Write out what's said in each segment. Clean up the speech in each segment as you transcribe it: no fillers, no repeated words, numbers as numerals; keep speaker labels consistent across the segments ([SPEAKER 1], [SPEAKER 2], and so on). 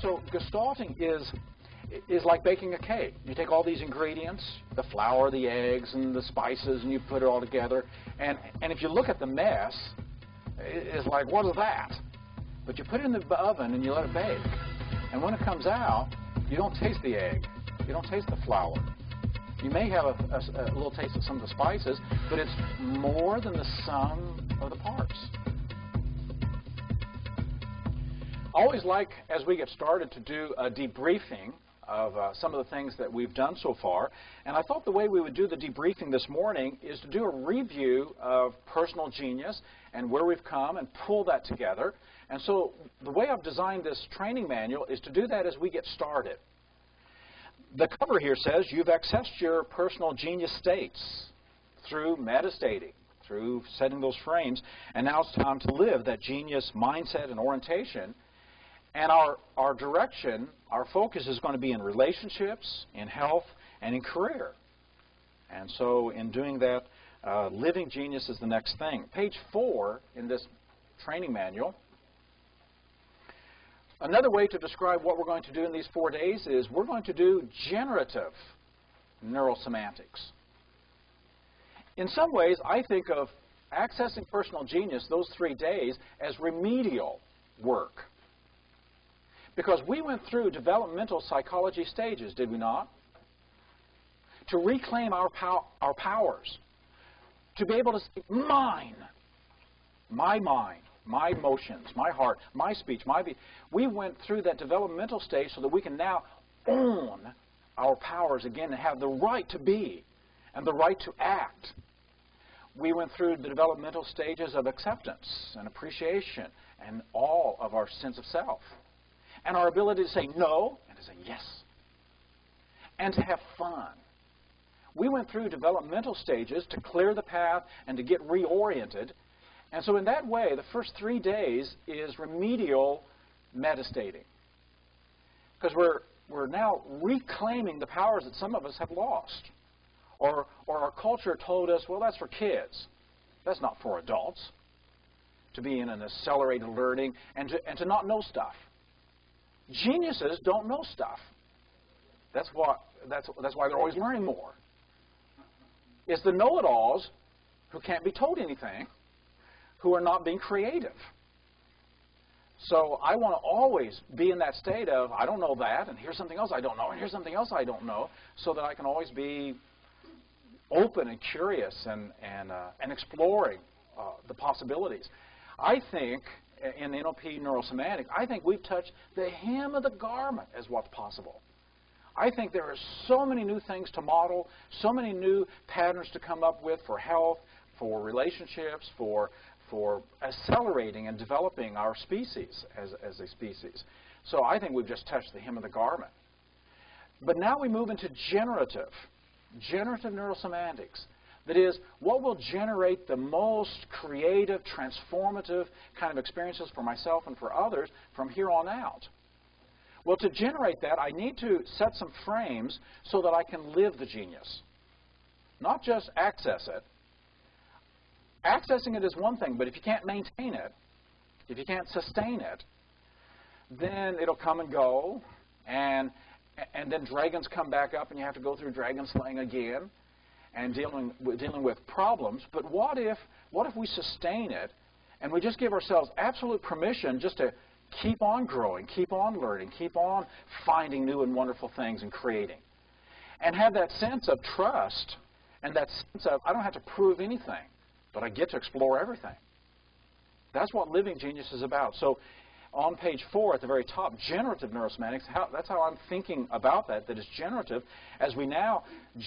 [SPEAKER 1] So gestalting is like baking a cake. You take all these ingredients, the flour, the eggs, and the spices, and you put it all together. And if you look at the mess, it's like, what is that? But you put it in the oven and you let it bake. And when it comes out, you don't taste the egg. You don't taste the flour. You may have a little taste of some of the spices, but it's more than the sum of the parts. I always like, as we get started, to do a debriefing of some of the things that we've done so far. And I thought the way we would do the debriefing this morning is to do a review of personal genius and where we've come and pull that together. And so the way I've designed this training manual is to do that as we get started. The cover here says you've accessed your personal genius states through metastating, through setting those frames, and now it's time to live that genius mindset and orientation. And our direction, our focus is going to be in relationships, in health, and in career. And so in doing that, living genius is the next thing. Page 4 in this training manual. Another way to describe what we're going to do in these 4 days is we're going to do generative neurosemantics. In some ways, I think of accessing personal genius those 3 days as remedial work. Because we went through developmental psychology stages, did we not? To reclaim our powers. To be able to say, mine, my mind, my emotions, my heart, my speech, my being. We went through that developmental stage so that we can now own our powers again and have the right to be and the right to act. We went through the developmental stages of acceptance and appreciation and all of our sense of self. And our ability to say no and to say yes. And to have fun. We went through developmental stages to clear the path and to get reoriented. And so in that way, the first 3 days is remedial metastating. Because we're now reclaiming the powers that some of us have lost. Or our culture told us, well, that's for kids. That's not for adults. To be in an accelerated learning and to not know stuff. Geniuses don't know stuff. That's why they're always learning more. It's the know-it-alls who can't be told anything, who are not being creative. So I want to always be in that state of, I don't know that, and here's something else I don't know, and here's something else I don't know, so that I can always be open and curious and exploring the possibilities. I think in NLP neurosemantics, I think we've touched the hem of the garment as what's possible. I think there are so many new things to model, so many new patterns to come up with for health, for relationships, for accelerating and developing our species as a species. So I think we've just touched the hem of the garment. But now we move into generative neurosemantics. That is, what will generate the most creative, transformative kind of experiences for myself and for others from here on out? Well, to generate that, I need to set some frames so that I can live the genius. Not just access it. Accessing it is one thing, but if you can't maintain it, if you can't sustain it, then it'll come and go, and then dragons come back up, and you have to go through dragon slaying again, and dealing with problems. But what if we sustain it, and we just give ourselves absolute permission just to keep on growing, keep on learning, keep on finding new and wonderful things and creating, and have that sense of trust and that sense of I don't have to prove anything, but I get to explore everything. That's what living genius is about. So on page 4 at the very top, generative neurosemantics, that's how I'm thinking about that is generative, as we now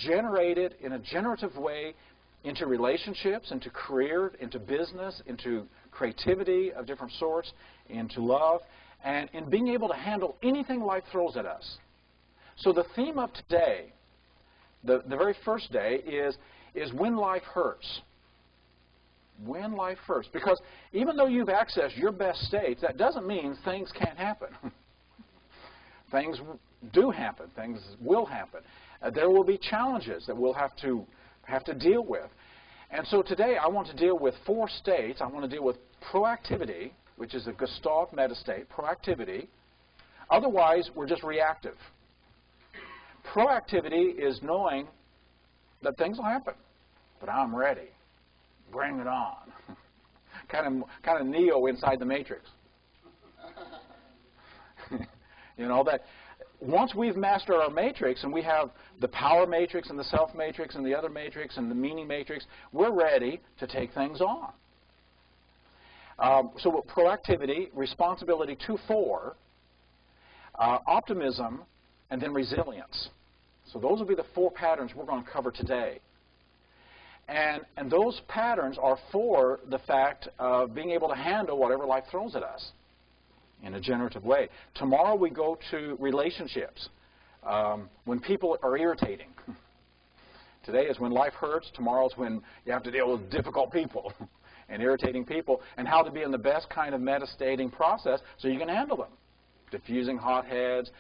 [SPEAKER 1] generate it in a generative way into relationships, into career, into business, into creativity of different sorts, into love, and in being able to handle anything life throws at us. So the theme of today, the very first day, is when life hurts. When life hurts. Because even though you've accessed your best states, that doesn't mean things can't happen. Things do happen. Things will happen. There will be challenges that we'll have to deal with. And so today I want to deal with 4 states. I want to deal with proactivity, which is a Gestalt metastate, proactivity, Otherwise, we're just reactive. Proactivity is knowing that things will happen, but I'm ready. Bring it on. kind of Neo inside the Matrix. You know, that once we've mastered our matrix and we have the power matrix and the self matrix and the other matrix and the meaning matrix, we're ready to take things on. So proactivity, responsibility 2-4, optimism, and then resilience. So those will be the 4 patterns we're going to cover today. And those patterns are for the fact of being able to handle whatever life throws at us in a generative way. Tomorrow we go to relationships, when people are irritating. Today is when life hurts. Tomorrow is when you have to deal with difficult people and irritating people, and how to be in the best kind of metastating process so you can handle them. Diffusing hotheads,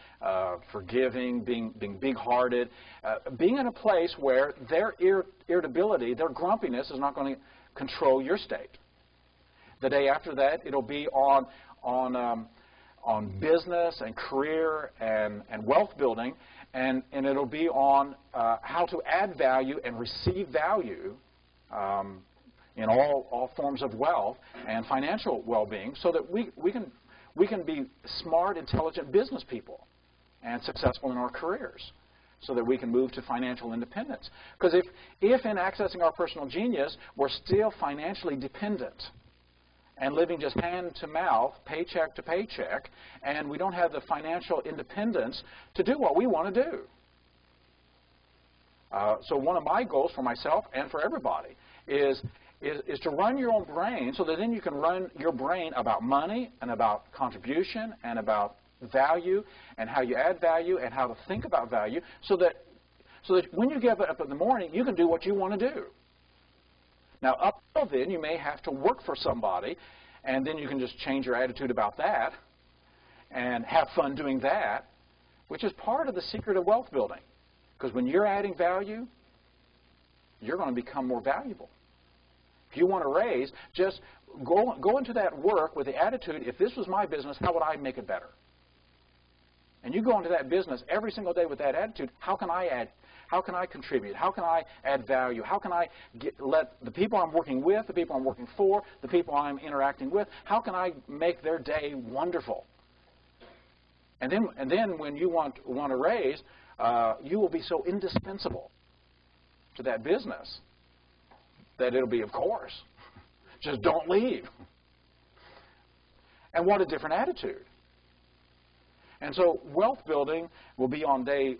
[SPEAKER 1] forgiving, being big-hearted, being in a place where their irritability, their grumpiness is not going to control your state. The day after that, it'll be on business and career and wealth building, and it'll be on how to add value and receive value in all forms of wealth and financial well-being, so that we can be smart, intelligent business people and successful in our careers, so that we can move to financial independence. Because if in accessing our personal genius, we're still financially dependent and living just hand to mouth, paycheck to paycheck, and we don't have the financial independence to do what we want to do. So one of my goals for myself and for everybody is to run your own brain, so that then you can run your brain about money and about contribution and about value and how you add value and how to think about value, so that when you get up in the morning, you can do what you want to do. Now, up till then, you may have to work for somebody, and then you can just change your attitude about that and have fun doing that, which is part of the secret of wealth building. Because when you're adding value, you're going to become more valuable. If you want to raise, just go into that work with the attitude, if this was my business, how would I make it better? And you go into that business every single day with that attitude, how can I add? How can I contribute? How can I add value? How can I let the people I'm working with, the people I'm working for, the people I'm interacting with, how can I make their day wonderful? And then when you want to raise, you will be so indispensable to that business that it'll be, of course, just don't leave. And what a different attitude. And so wealth building will be on day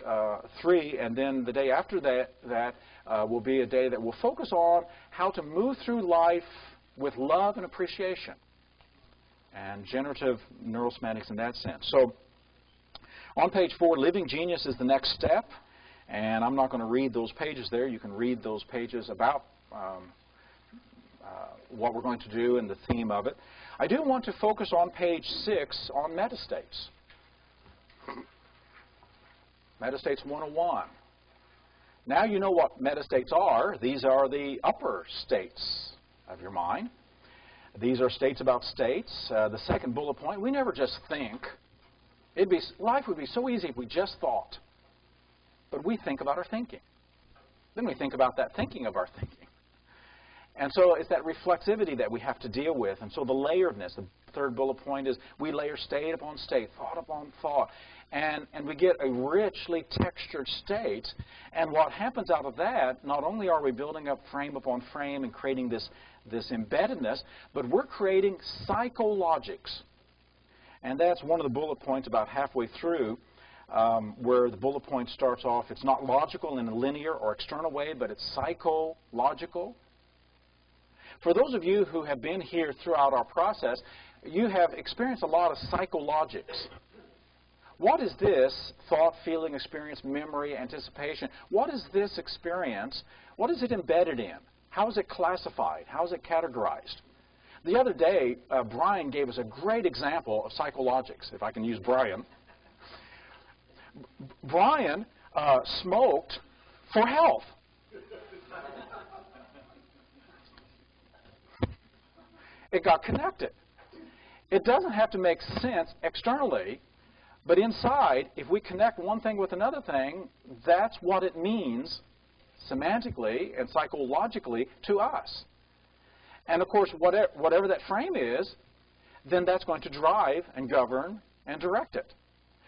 [SPEAKER 1] 3, and then the day after that will be a day that will focus on how to move through life with love and appreciation and generative neurosemantics in that sense. So on page 4, Living Genius is the next step, and I'm not going to read those pages there. You can read those pages about what we're going to do and the theme of it. I do want to focus on page 6 on metastates. Metastates 101. Now you know what metastates are. These are the upper states of your mind. These are states about states. The second bullet point, we never just think. Life would be so easy if we just thought. But we think about our thinking. Then we think about that thinking of our thinking. And so it's that reflexivity that we have to deal with. And so the layeredness, the third bullet point is we layer state upon state, thought upon thought. And we get a richly textured state. And what happens out of that, not only are we building up frame upon frame and creating this embeddedness, but we're creating psychologics. And that's one of the bullet points about halfway through, where the bullet point starts off. It's not logical in a linear or external way, but it's psychological. For those of you who have been here throughout our process, you have experienced a lot of psychologics. What is this thought, feeling, experience, memory, anticipation? What is this experience? What is it embedded in? How is it classified? How is it categorized? The other day, Brian gave us a great example of psychologics, if I can use Brian. Brian smoked for health. It got connected. It doesn't have to make sense externally, But inside, if we connect one thing with another thing, that's what it means semantically and psychologically to us. And of course, whatever that frame is, then that's going to drive and govern and direct it.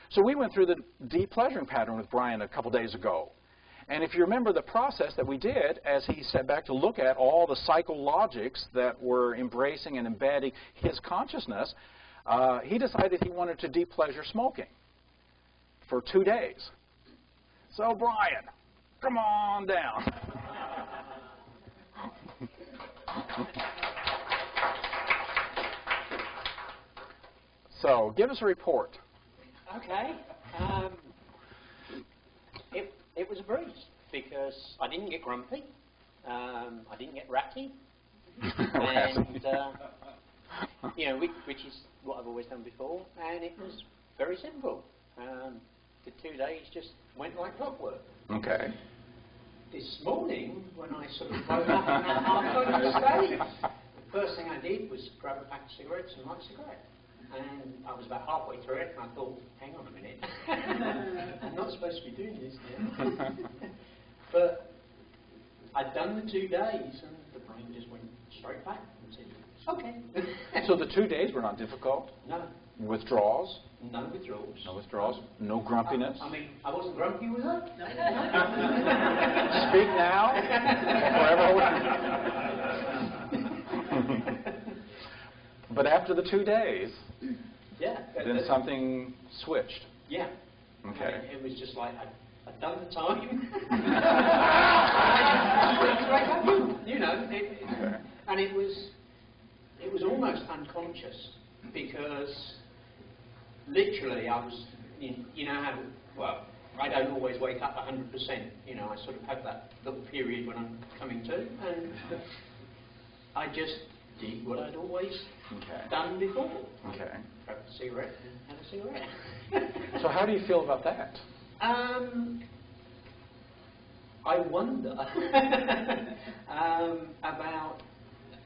[SPEAKER 1] So we went through the de-pleasuring pattern with Brian a couple days ago. And if you remember the process that we did as he sat back to look at all the psychologics that were embracing and embedding his consciousness, he decided he wanted to de-pleasure smoking for 2 days. So Brian, come on down. So give us a report.
[SPEAKER 2] Okay. It was a breeze because I didn't get grumpy. I didn't get ratty. And, you know, which is what I've always done before. And it was very simple. The 2 days just went like clockwork.
[SPEAKER 1] Okay.
[SPEAKER 2] This morning, when I sort of woke up in that half-conscious state, the first thing I did was grab a pack of cigarettes and light a cigarette. And I was about halfway through it, and I thought, hang on a minute, I'm not supposed to be doing this now. But I'd done the 2 days, and the brain just went straight back and said, okay.
[SPEAKER 1] So the 2 days were not difficult?
[SPEAKER 2] No.
[SPEAKER 1] Withdrawals?
[SPEAKER 2] No withdrawals.
[SPEAKER 1] No withdrawals? No grumpiness?
[SPEAKER 2] I mean, I wasn't grumpy, was I?
[SPEAKER 1] Speak now, or forever. But after the 2 days,
[SPEAKER 2] yeah,
[SPEAKER 1] then something switched.
[SPEAKER 2] Yeah.
[SPEAKER 1] Okay.
[SPEAKER 2] I mean, it was just like I'd done the time. You know,
[SPEAKER 1] Okay.
[SPEAKER 2] and it was almost unconscious because literally I was, you know how, well, I don't always wake up 100%. You know, I sort of have that little period when I'm coming to, and I just did what I'd always done before.
[SPEAKER 1] Okay.
[SPEAKER 2] Grab a cigarette and had a cigarette.
[SPEAKER 1] So how do you feel about that?
[SPEAKER 2] I wonder about.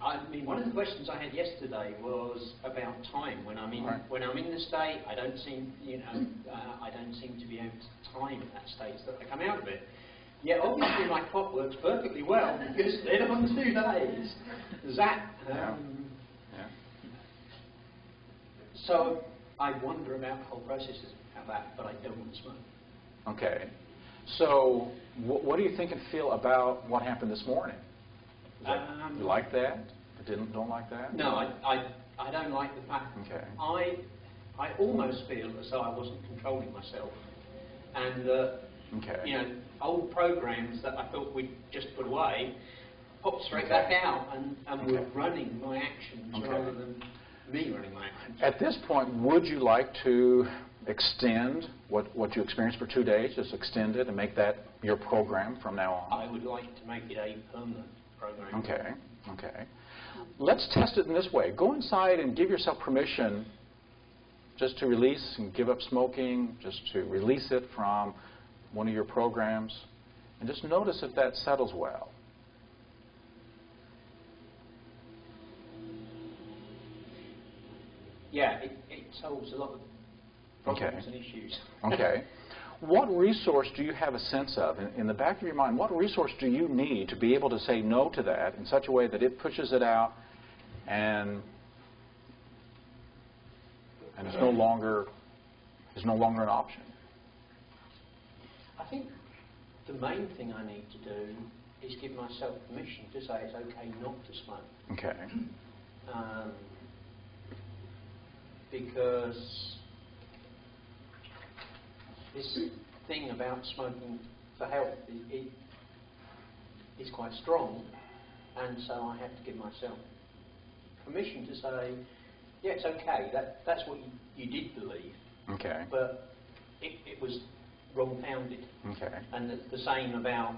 [SPEAKER 2] I mean, one of the questions I had yesterday was about time. When I'm in when I'm in the state, I don't seem, I don't seem to be able to time that state so that I come out of it. Yeah, obviously my clock works perfectly well because then on 2 days, that. So I wonder about the whole process of that, but I don't want to smoke.
[SPEAKER 1] Okay. So what do you think and feel about what happened this morning? You like that? Don't like that?
[SPEAKER 2] No, I don't like the fact.
[SPEAKER 1] Okay.
[SPEAKER 2] I almost feel as though I wasn't controlling myself, and you know, old programs that I thought we'd just put away popped straight back out and were running my actions rather than me running my actions.
[SPEAKER 1] At this point, would you like to extend what you experienced for 2 days, just extend it and make that your program from now on?
[SPEAKER 2] I would like to make it a permanent program.
[SPEAKER 1] Okay, okay. Let's test it in this way. Go inside and give yourself permission just to release and give up smoking, just to release it from one of your programs, and just notice if that settles well.
[SPEAKER 2] Yeah, it solves a lot of problems and issues.
[SPEAKER 1] Okay. What resource do you have a sense of, in the back of your mind, what resource do you need to be able to say no to that in such a way that it pushes it out and it's no longer an option?
[SPEAKER 2] I think the main thing I need to do is give myself permission to say it's okay not to smoke.
[SPEAKER 1] Okay.
[SPEAKER 2] Because this thing about smoking for health is quite strong, and so I have to give myself permission to say, yeah, it's okay, that's what you did believe, but it was wrong-founded. And the same about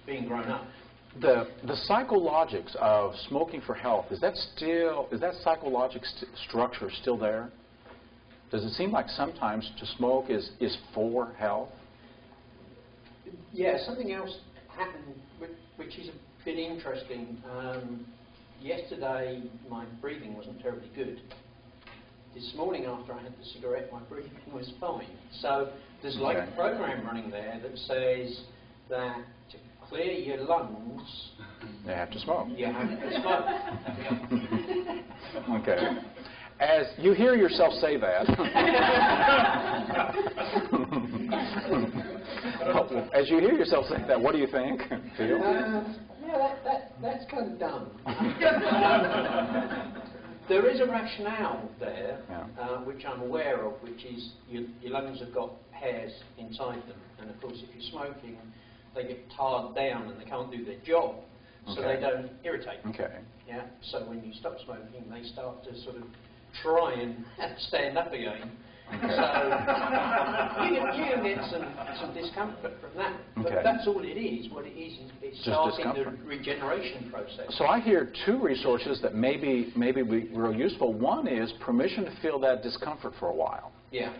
[SPEAKER 2] being grown up.
[SPEAKER 1] The psychologics of smoking for health, is that psychologic structure still there? Does it seem like sometimes to smoke is for health?
[SPEAKER 2] Yeah, something else happened which is a bit interesting. Yesterday my breathing wasn't terribly good, this morning after I had the cigarette, my breathing was fine. So there's like a program running there that says that to clear your lungs,
[SPEAKER 1] you have to smoke.
[SPEAKER 2] You have to smoke.
[SPEAKER 1] Okay. As you hear yourself say that, as you hear yourself say that, what do you think? Feel?
[SPEAKER 2] Yeah, that's kind of dumb. There is a rationale there, which I'm aware of, which is your lungs have got hairs inside them, and of course, if you're smoking, they get tarred down and they can't do their job, so they don't irritate.
[SPEAKER 1] Okay.
[SPEAKER 2] Yeah. So when you stop smoking, they start to sort of try and stand up again.
[SPEAKER 1] Okay.
[SPEAKER 2] So you can get some discomfort from that. But that's all it is. What it is it's
[SPEAKER 1] just
[SPEAKER 2] starting
[SPEAKER 1] discomfort.
[SPEAKER 2] the regeneration process.
[SPEAKER 1] So I hear two resources that may be real useful. One is permission to feel that discomfort for a while.
[SPEAKER 2] Yeah.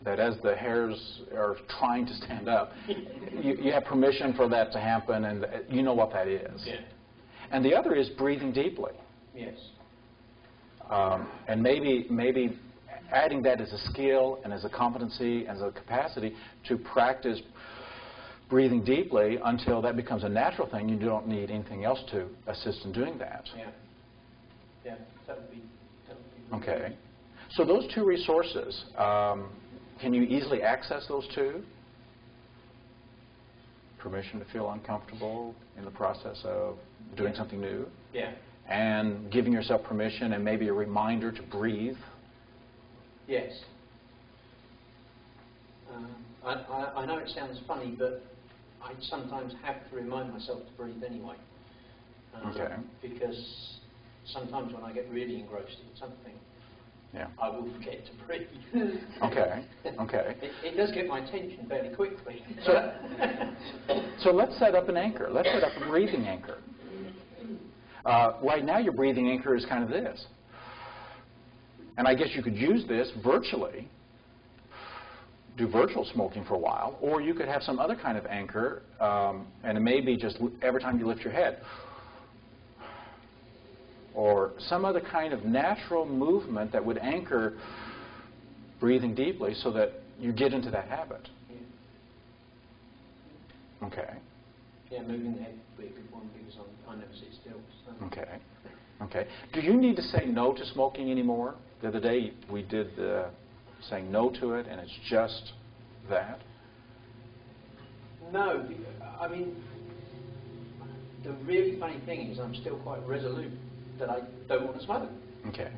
[SPEAKER 1] That as the hairs are trying to stand up, you have permission for that to happen, and you know what that is.
[SPEAKER 2] Yeah.
[SPEAKER 1] And the other is breathing deeply.
[SPEAKER 2] Yes.
[SPEAKER 1] And maybe adding that as a skill and as a competency and as a capacity to practice breathing deeply until that becomes a natural thing. You don't need anything else to assist in doing that.
[SPEAKER 2] Yeah. Yeah. That would be
[SPEAKER 1] okay. So those two resources, can you easily access those two? Permission to feel uncomfortable in the process of doing something new.
[SPEAKER 2] Yeah.
[SPEAKER 1] And giving yourself permission and maybe a reminder to breathe.
[SPEAKER 2] Yes. I know it sounds funny, but I sometimes have to remind myself to breathe anyway. Because sometimes when I get really engrossed in something, I will forget to breathe.
[SPEAKER 1] Okay.
[SPEAKER 2] It does get my attention fairly quickly.
[SPEAKER 1] So let's set up an anchor. Let's set up a breathing anchor. Right now your breathing anchor is kind of this. And I guess you could use this virtually, do virtual smoking for a while, or you could have some other kind of anchor, and it may be just every time you lift your head, or some other kind of natural movement that would anchor breathing deeply so that you get into that habit.
[SPEAKER 2] Yeah.
[SPEAKER 1] Okay.
[SPEAKER 2] Yeah, moving the head would be a good one because I never sit still. So.
[SPEAKER 1] Okay. Do you need to say no to smoking anymore? The other day we did saying no to it, and it's just that.
[SPEAKER 2] No, I mean, the really funny thing is I'm still quite resolute that I don't want to smoke.
[SPEAKER 1] Okay.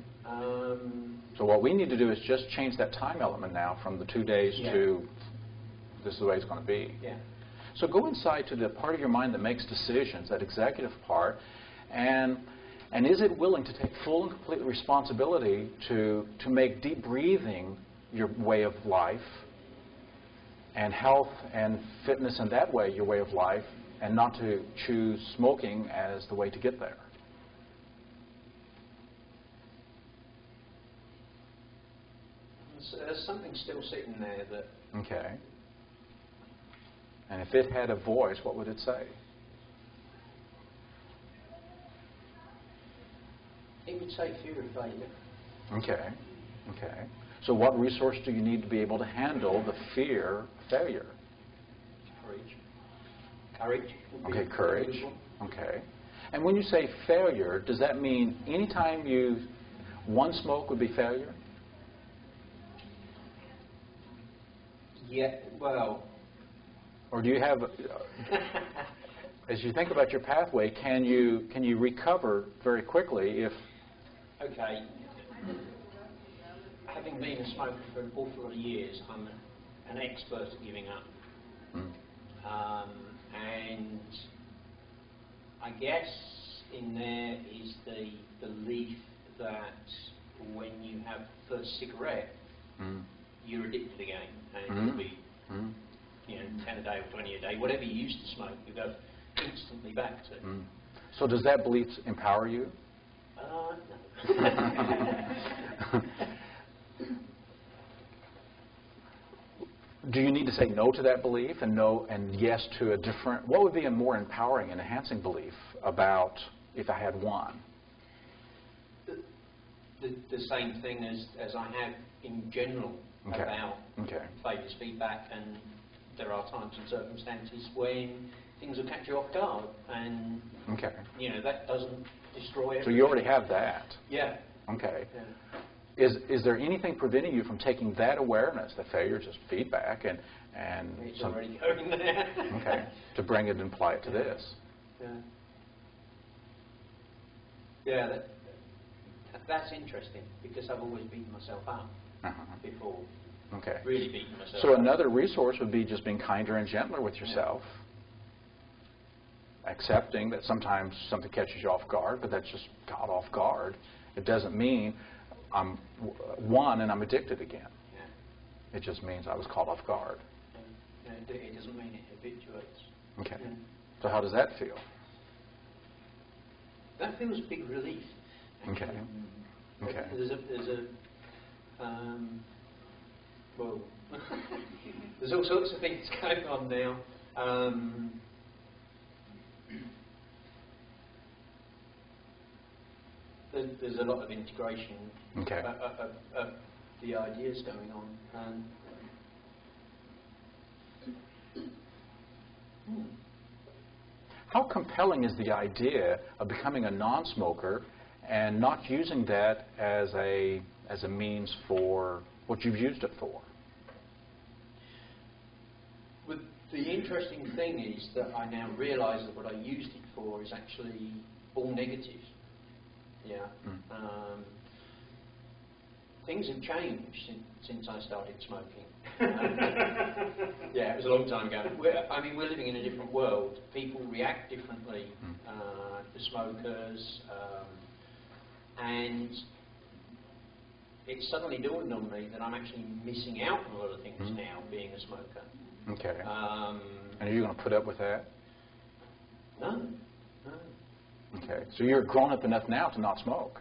[SPEAKER 1] So what we need to do is just change that time element now from the 2 days to this is the way it's going to be.
[SPEAKER 2] Yeah.
[SPEAKER 1] So go inside to the part of your mind that makes decisions, that executive part, and is it willing to take full and complete responsibility to make deep breathing your way of life, and health and fitness in that way your way of life, and not to choose smoking as the way to get there?
[SPEAKER 2] There's something still sitting there that...
[SPEAKER 1] Okay. And if it had a voice, what would it say?
[SPEAKER 2] It would say fear of failure.
[SPEAKER 1] Okay. So what resource do you need to be able to handle the fear of failure?
[SPEAKER 2] Courage.
[SPEAKER 1] Okay, courage. Okay. And when you say failure, does that mean anytime one smoke would be failure?
[SPEAKER 2] Yeah, well...
[SPEAKER 1] Or do you have, as you think about your pathway, can you recover very quickly if...
[SPEAKER 2] Okay. Having been a smoker for an awful lot of years, I'm an expert at giving up. And I guess in there is the belief that when you have the first cigarette, you're addicted again, and you'll be 10 a day or 20 a day, whatever you used to smoke, you go instantly back to.
[SPEAKER 1] So does that belief empower you?
[SPEAKER 2] No.
[SPEAKER 1] Do you need to say no to that belief and no and yes to a different? What would be a more empowering and enhancing belief about if I had one?
[SPEAKER 2] the same thing as I have in general about failures feedback, and there are times and circumstances when things will catch you off guard, and you know, that doesn't destroy everything.
[SPEAKER 1] So you already have that.
[SPEAKER 2] Yeah.
[SPEAKER 1] Okay.
[SPEAKER 2] Yeah.
[SPEAKER 1] Is there anything preventing you from taking that awareness, that failure is just feedback, and
[SPEAKER 2] it's already going there.
[SPEAKER 1] to bring it and apply it to this?
[SPEAKER 2] Yeah. Yeah, that's interesting, because I've always beaten myself up before.
[SPEAKER 1] Okay.
[SPEAKER 2] Really beaten myself
[SPEAKER 1] So
[SPEAKER 2] up.
[SPEAKER 1] another resource would be just being kinder and gentler with yourself. Accepting that sometimes something catches you off guard, but that's just caught off guard. It doesn't mean I'm one and I'm addicted again. Yeah. It just means I was caught off guard.
[SPEAKER 2] Yeah. It doesn't mean it habituates.
[SPEAKER 1] Okay.
[SPEAKER 2] Yeah.
[SPEAKER 1] So how does that feel?
[SPEAKER 2] That feels a big relief. Actually.
[SPEAKER 1] Okay.
[SPEAKER 2] Well, there's all sorts of things going on now. There's a lot of integration of the ideas going on.
[SPEAKER 1] How compelling is the idea of becoming a non-smoker and not using that as a means for what you've used it for?
[SPEAKER 2] But the interesting thing is that I now realise that what I used it for is actually all negative. Yeah. Things have changed since I started smoking. Yeah, it was a long time ago. We're living in a different world. People react differently to smokers, and it suddenly dawned on me that I'm actually missing out on a lot of things now, being a smoker.
[SPEAKER 1] Okay. And are you going to put up with that?
[SPEAKER 2] No.
[SPEAKER 1] Okay. So you're grown up enough now to not smoke.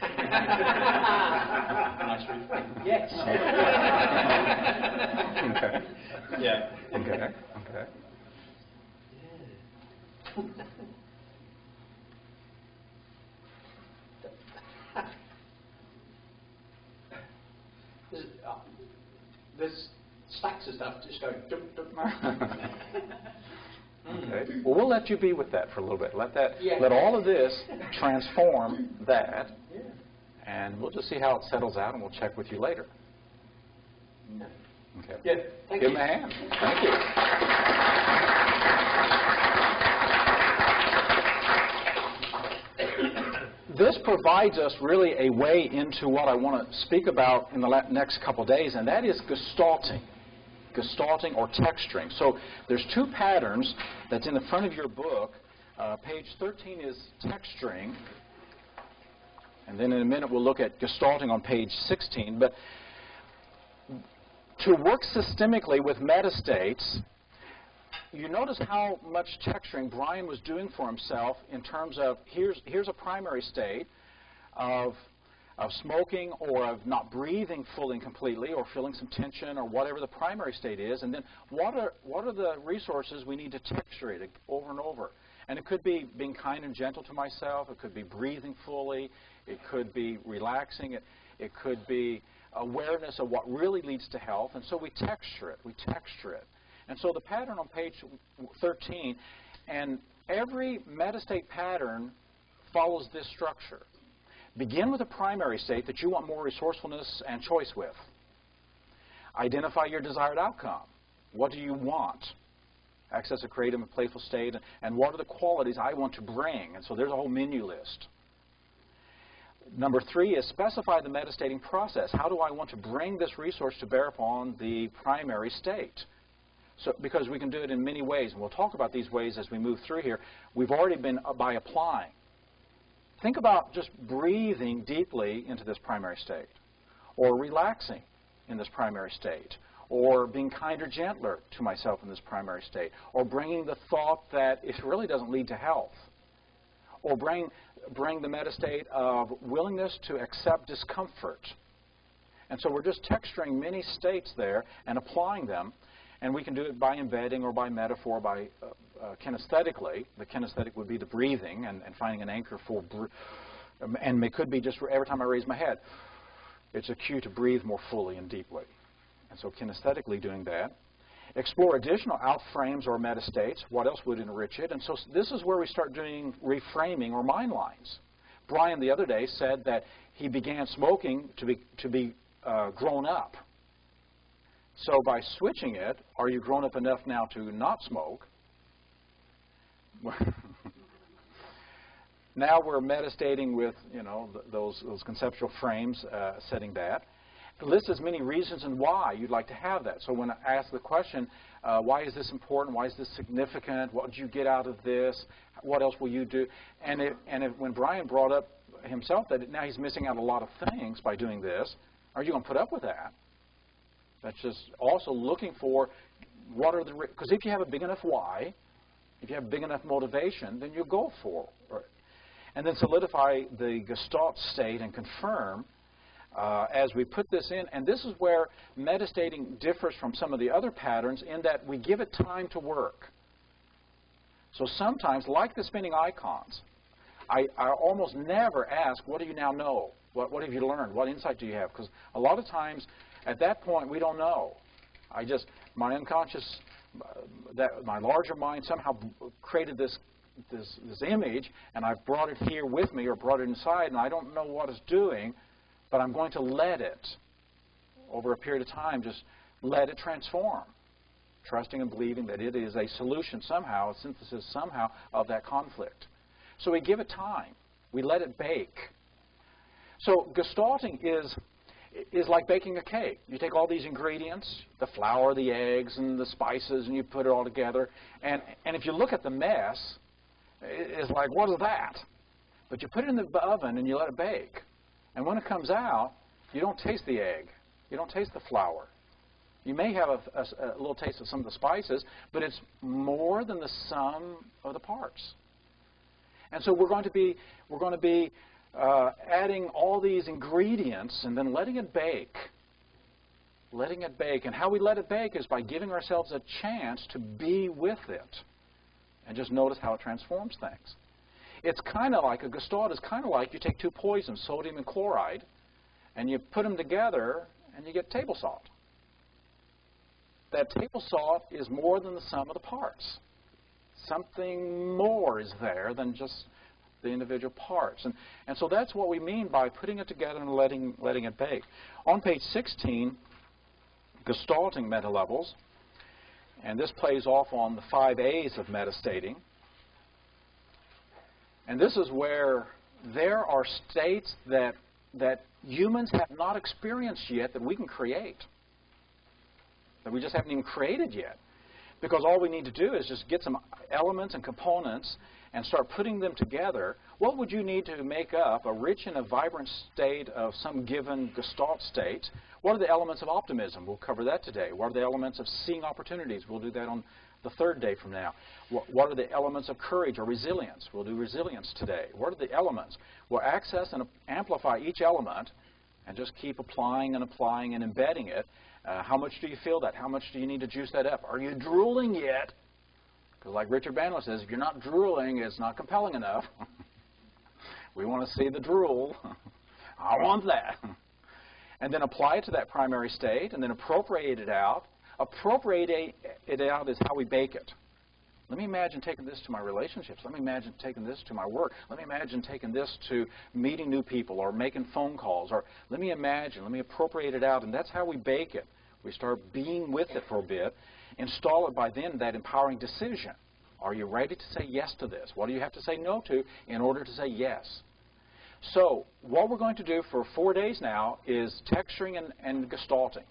[SPEAKER 2] Nice refrain. Yes.
[SPEAKER 1] Okay.
[SPEAKER 2] Yeah.
[SPEAKER 1] Okay.
[SPEAKER 2] There's stacks of stuff just going.
[SPEAKER 1] Okay. Well, we'll let you be with that for a little bit. Let all of this transform that, and we'll just see how it settles out, and we'll check with you later. Okay.
[SPEAKER 2] Yeah. Thank
[SPEAKER 1] Give
[SPEAKER 2] you.
[SPEAKER 1] him a hand. Thank you. This provides us really a way into what I want to speak about in the next couple of days, and that is gestalting. Gestalting or texturing. So there's two patterns that's in the front of your book. Page 13 is texturing, and then in a minute we'll look at gestalting on page 16. But to work systemically with metastates, you notice how much texturing Brian was doing for himself in terms of here's a primary state of smoking or of not breathing fully and completely or feeling some tension or whatever the primary state is, and then what are the resources we need to texture it over and over. And it could be being kind and gentle to myself, it could be breathing fully, it could be relaxing, it could be awareness of what really leads to health, and so we texture it. And so the pattern on page 13, and every metastate pattern follows this structure. Begin with a primary state that you want more resourcefulness and choice with. Identify your desired outcome. What do you want? Access a creative and playful state, and what are the qualities I want to bring? And so there's a whole menu list. Number 3 is specify the metastating process. How do I want to bring this resource to bear upon the primary state? So, because we can do it in many ways, and we'll talk about these ways as we move through here. We've already been by applying. Think about just breathing deeply into this primary state, or relaxing in this primary state, or being kinder, gentler to myself in this primary state, or bringing the thought that it really doesn't lead to health, or bring the metastate of willingness to accept discomfort. And so we're just texturing many states there and applying them, and we can do it by embedding or by metaphor, by kinesthetically. The kinesthetic would be the breathing and finding an anchor for And it could be just every time I raise my head. It's a cue to breathe more fully and deeply. And so kinesthetically doing that. Explore additional out frames or meta states. What else would enrich it? And so this is where we start doing reframing or mind lines. Brian the other day said that he began smoking to be grown up. So by switching it, are you grown up enough now to not smoke? Now we're meditating with, you know, those conceptual frames, setting that. List as many reasons and why you'd like to have that. So when I ask the question, why is this important? Why is this significant? What did you get out of this? What else will you do? And when Brian brought up himself that now he's missing out a lot of things by doing this, are you going to put up with that? That's just also looking for what are the, because if you have a big enough why, if you have big enough motivation, then you'll go for it. And then solidify the Gestalt state and confirm as we put this in. And this is where metastating differs from some of the other patterns in that we give it time to work. So sometimes, like the spinning icons, I almost never ask, what do you now know? What have you learned? What insight do you have? Because a lot of times, at that point, we don't know. My unconscious, my larger mind somehow created this image, and I've brought it here with me or brought it inside, and I don't know what it's doing, but I'm going to let it, over a period of time, just let it transform, trusting and believing that it is a solution somehow, a synthesis somehow of that conflict. So we give it time. We let it bake. So gestalting is like baking a cake. You take all these ingredients, the flour, the eggs, and the spices, and you put it all together. And if you look at the mess, it's like, what is that? But you put it in the oven and you let it bake. And when it comes out, you don't taste the egg. You don't taste the flour. You may have a little taste of some of the spices, but it's more than the sum of the parts. And so we're going to be adding all these ingredients and then letting it bake. Letting it bake. And how we let it bake is by giving ourselves a chance to be with it. And just notice how it transforms things. It's kind of like, a Gestalt is kind of like you take two poisons, sodium and chloride, and you put them together and you get table salt. That table salt is more than the sum of the parts. Something more is there than just the individual parts. And so that's what we mean by putting it together and letting it bake. On page 16, Gestalting meta levels, and this plays off on the 5 A's of metastating. And this is where there are states that humans have not experienced yet that we can create, that we just haven't even created yet. Because all we need to do is just get some elements and components and start putting them together. What would you need to make up a rich and a vibrant state of some given Gestalt state? What are the elements of optimism? We'll cover that today. What are the elements of seeing opportunities? We'll do that on the 3rd day from now. What are the elements of courage or resilience? We'll do resilience today. What are the elements? We'll access and amplify each element and just keep applying and applying and embedding it. How much do you feel that? How much do you need to juice that up? Are you drooling yet? Because like Richard Bandler says, if you're not drooling, it's not compelling enough. We want to see the drool. I want that. And then apply it to that primary state, and then appropriate it out. Appropriate it out is how we bake it. Let me imagine taking this to my relationships. Let me imagine taking this to my work. Let me imagine taking this to meeting new people or making phone calls. Or let me appropriate it out, and that's how we bake it. We start being with it for a bit. Install it by then, that empowering decision. Are you ready to say yes to this? What do you have to say no to in order to say yes? So what we're going to do for 4 days now is texturing and gestalting.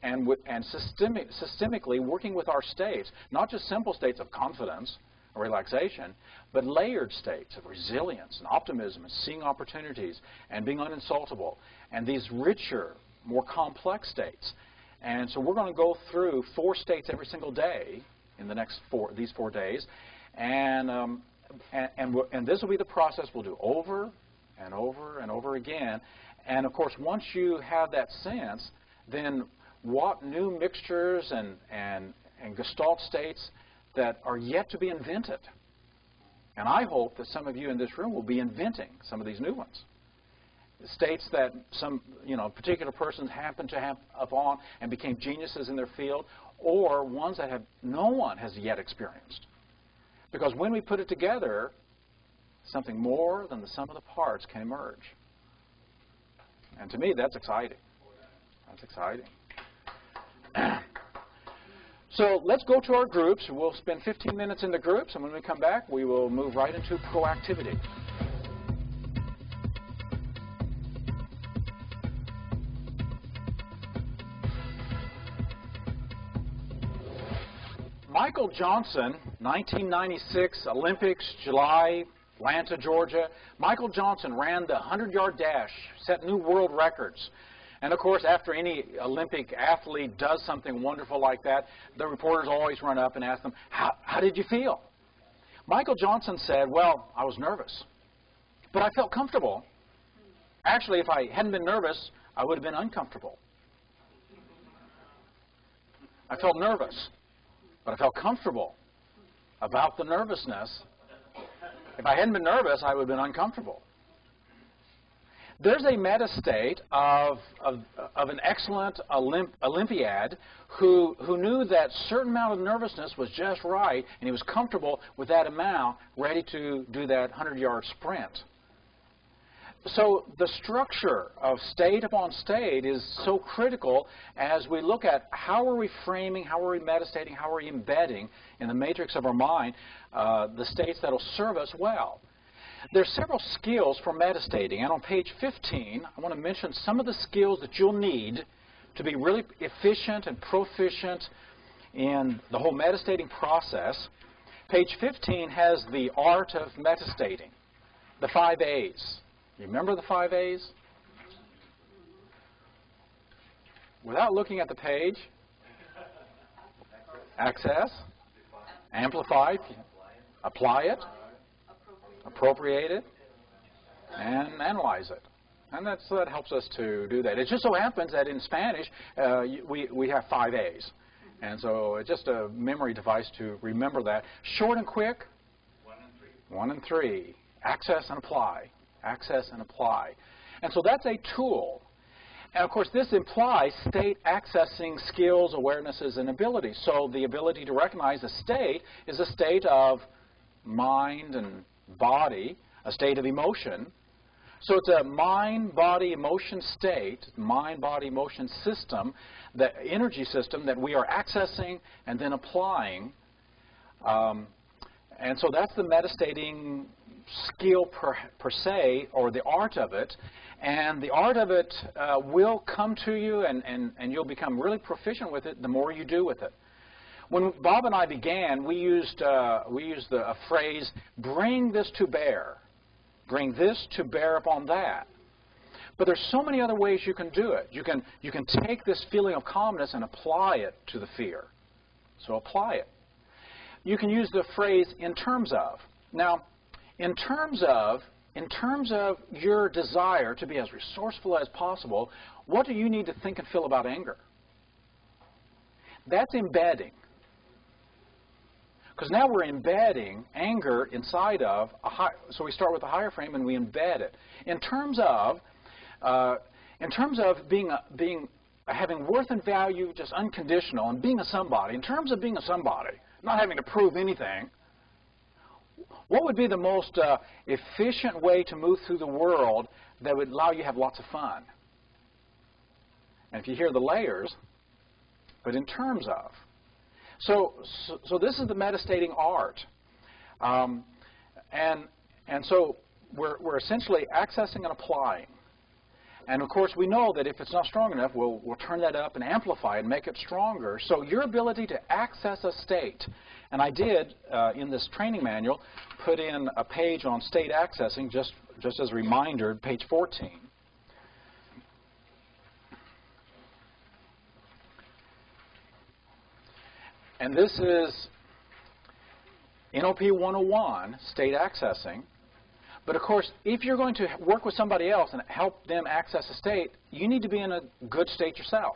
[SPEAKER 1] And systemically working with our states, not just simple states of confidence or relaxation, but layered states of resilience and optimism and seeing opportunities and being uninsultable, and these richer, more complex states. And so we're going to go through 4 states every single day in the next these 4 days, and this will be the process we'll do over and over and over again. And of course, once you have that sense, then what new mixtures and Gestalt states that are yet to be invented And I hope that some of you in this room will be inventing some of these new ones. States that some particular persons happen to have upon and became geniuses in their field, or ones that no one has yet experienced. Because when we put it together, something more than the sum of the parts can emerge. And to me, that's exciting. That's exciting. So let's go to our groups. We'll spend 15 minutes in the groups, and when we come back, we will move right into proactivity. Michael Johnson, 1996 Olympics, July, Atlanta, Georgia. Michael Johnson ran the 100-yard dash, set new world records. And, of course, after any Olympic athlete does something wonderful like that, the reporters always run up and ask them, how did you feel? Michael Johnson said, well, I was nervous, but I felt comfortable. Actually, if I hadn't been nervous, I would have been uncomfortable. I felt nervous, but I felt comfortable about the nervousness. If I hadn't been nervous, I would have been uncomfortable. There's a meta-state of an excellent Olympiad who knew that certain amount of nervousness was just right, and he was comfortable with that amount, ready to do that 100-yard sprint. So the structure of state upon state is so critical as we look at how are we framing, how are we metastating, how are we embedding in the matrix of our mind the states that will serve us well. There's several skills for metastating, and on page 15, I want to mention some of the skills that you'll need to be really efficient and proficient in the whole metastating process. Page 15 has the art of metastating, the 5 A's. You remember the 5 A's? Without looking at the page, access, amplify, apply it, appropriate it, and analyze it. And that helps us to do that. It just so happens that in Spanish, we have 5 A's. And so it's just a memory device to remember that. Short and quick,
[SPEAKER 3] 1 and 3.
[SPEAKER 1] 1 and 3. Access and apply. Access and apply. And so that's a tool. And of course, this implies state accessing skills, awarenesses, and abilities. So the ability to recognize a state is a state of mind and body, a state of emotion. So it's a mind, body, emotion state, mind, body, emotion system, the energy system that we are accessing and then applying. And so that's the metastating skill per se, or the art of it. And the art of it will come to you, and you'll become really proficient with it the more you do with it. When Bob and I began, we used a phrase, bring this to bear. Bring this to bear upon that. But there's so many other ways you can do it. You can take this feeling of calmness and apply it to the fear. So apply it. You can use the phrase in terms of. Now, in terms of your desire to be as resourceful as possible, what do you need to think and feel about anger? That's embedding. Because now we're embedding anger inside of so we start with a higher frame and we embed it. In terms of having worth and value, just unconditional, and being a somebody. In terms of being a somebody, not having to prove anything, what would be the most efficient way to move through the world that would allow you to have lots of fun? And if you hear the layers, but in terms of. So this is the metastating art. And so we're essentially accessing and applying. And of course, we know that if it's not strong enough, we'll turn that up and amplify it and make it stronger. So your ability to access a state, and I did, in this training manual, put in a page on state accessing, just as a reminder, page 14. And this is NOP 101, state accessing. But of course, if you're going to work with somebody else and help them access a state, you need to be in a good state yourself.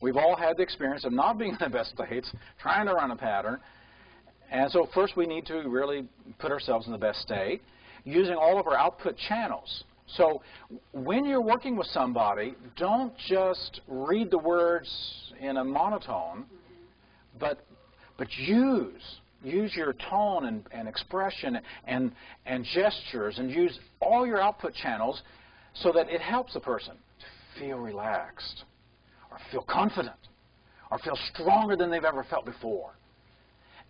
[SPEAKER 1] We've all had the experience of not being in the best states, trying to run a pattern, And so first we need to really put ourselves in the best state using all of our output channels. So when you're working with somebody, don't just read the words in a monotone, but use your tone and expression and gestures, and use all your output channels so that it helps the person to feel relaxed or feel confident or feel stronger than they've ever felt before.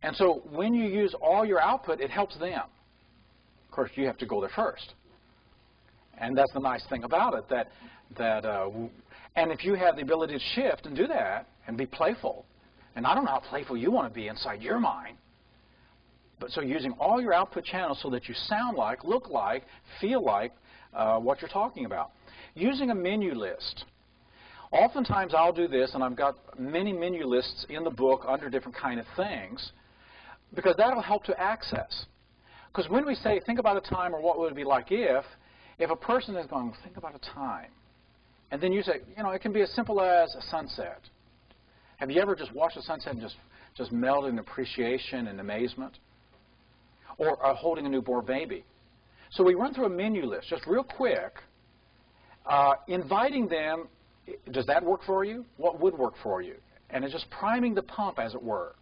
[SPEAKER 1] And so when you use all your output, it helps them. Of course, you have to go there first. And that's the nice thing about it, and if you have the ability to shift and do that and be playful, and I don't know how playful you want to be inside your mind, but so using all your output channels so that you sound like, look like, feel like what you're talking about. Using a menu list. Oftentimes I'll do this, and I've got many menu lists in the book under different kind of things, because that'll help to access. Because when we say, think about a time, or what would it be like if a person is going, think about a time, and then you say, you know, it can be as simple as a sunset. Have you ever just watched a sunset and just melted in appreciation and amazement? Or holding a newborn baby. So we run through a menu list just real quick, inviting them. Does that work for you? What would work for you? And it's just priming the pump, as it were,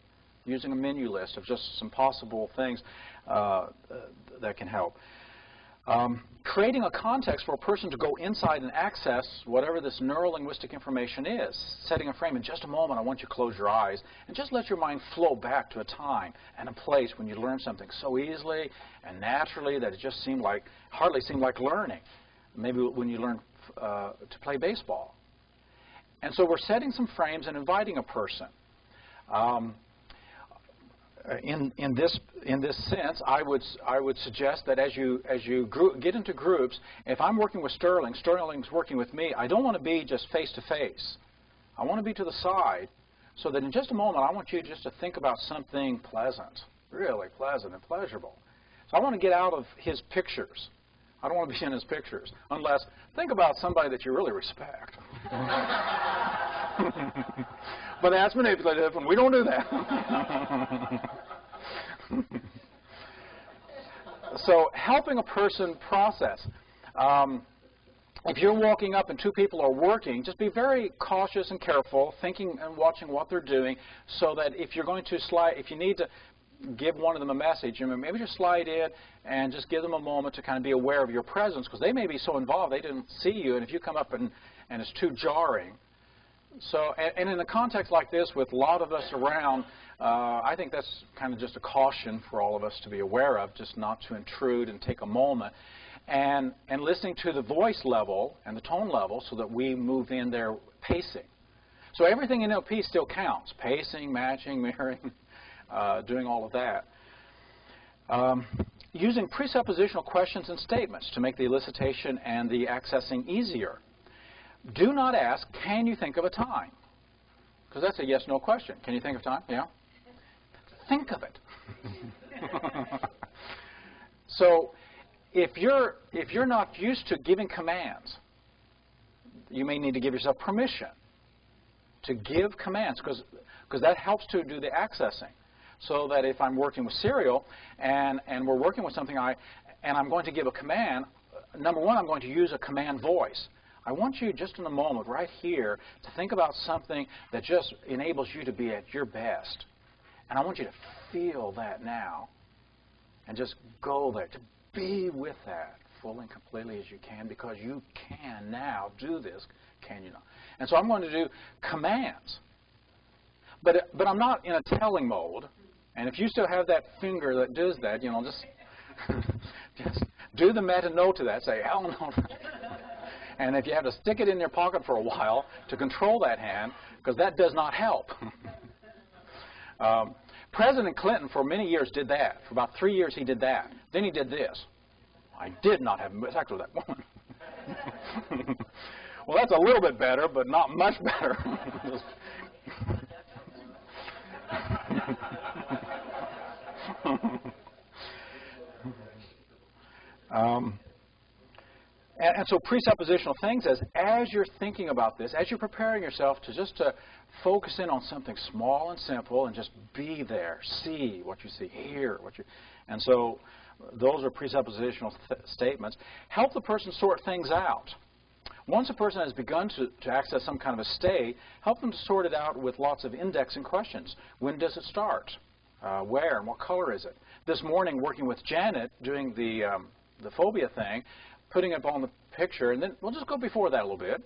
[SPEAKER 1] using a menu list of just some possible things that can help. Creating a context for a person to go inside and access whatever this neuro-linguistic information is. Setting a frame. In just a moment, I want you to close your eyes and just let your mind flow back to a time and a place when you learned something so easily and naturally that it just hardly seemed like learning. Maybe when you learned to play baseball. And so we're setting some frames and inviting a person. In this sense, I would suggest that as you get into groups, if I'm working with Sterling, Sterling's working with me, I don't want to be just face to face. I want to be to the side, so that in just a moment I want you just to think about something pleasant, really pleasant and pleasurable. So I want to get out of his pictures. I don't want to be in his pictures, unless think about somebody that you really respect. But that's manipulative, and we don't do that. So helping a person process. If you're walking up and two people are working, just be very cautious and careful, thinking and watching what they're doing, so that if you're going to slide, if you need to give one of them a message, maybe just slide in and just give them a moment to kind of be aware of your presence, because they may be so involved they didn't see you, and if you come up and it's too jarring. So, and in a context like this, with a lot of us around, I think that's kind of just a caution for all of us to be aware of, just not to intrude and take a moment. And listening to the voice level and the tone level so that we move in there pacing. So everything in NLP still counts. Pacing, matching, mirroring, doing all of that. Using presuppositional questions and statements to make the elicitation and the accessing easier. Do not ask, can you think of a time? Because that's a yes-no question. Can you think of time? Yeah? Think of it. So if you're not used to giving commands, you may need to give yourself permission to give commands, because that helps to do the accessing. So that if I'm working with Serial and we're working with something and I'm going to give a command, number one, I'm going to use a command voice. I want you just in a moment right here to think about something that just enables you to be at your best. And I want you to feel that now and just go there, to be with that fully and completely as you can, because you can now do this, can you not? And so I'm going to do commands. But I'm not in a telling mode. And if you still have that finger that does that, just do the meta no to that. Say, hell no. And if you have to stick it in your pocket for a while to control that hand, because that does not help. President Clinton for many years did that. For about 3 years he did that. Then he did this. I did not have sex with that woman. Well, that's a little bit better, but not much better. And so presuppositional things, as you're thinking about this, as you're preparing yourself to focus in on something small and simple and just be there, see what you see, hear what you... And so those are presuppositional statements. Help the person sort things out. Once a person has begun to access some kind of a state, help them to sort it out with lots of indexing questions. When does it start? Where and what color is it? This morning, working with Janet, doing the phobia thing, putting it on the picture, and then we'll just go before that a little bit.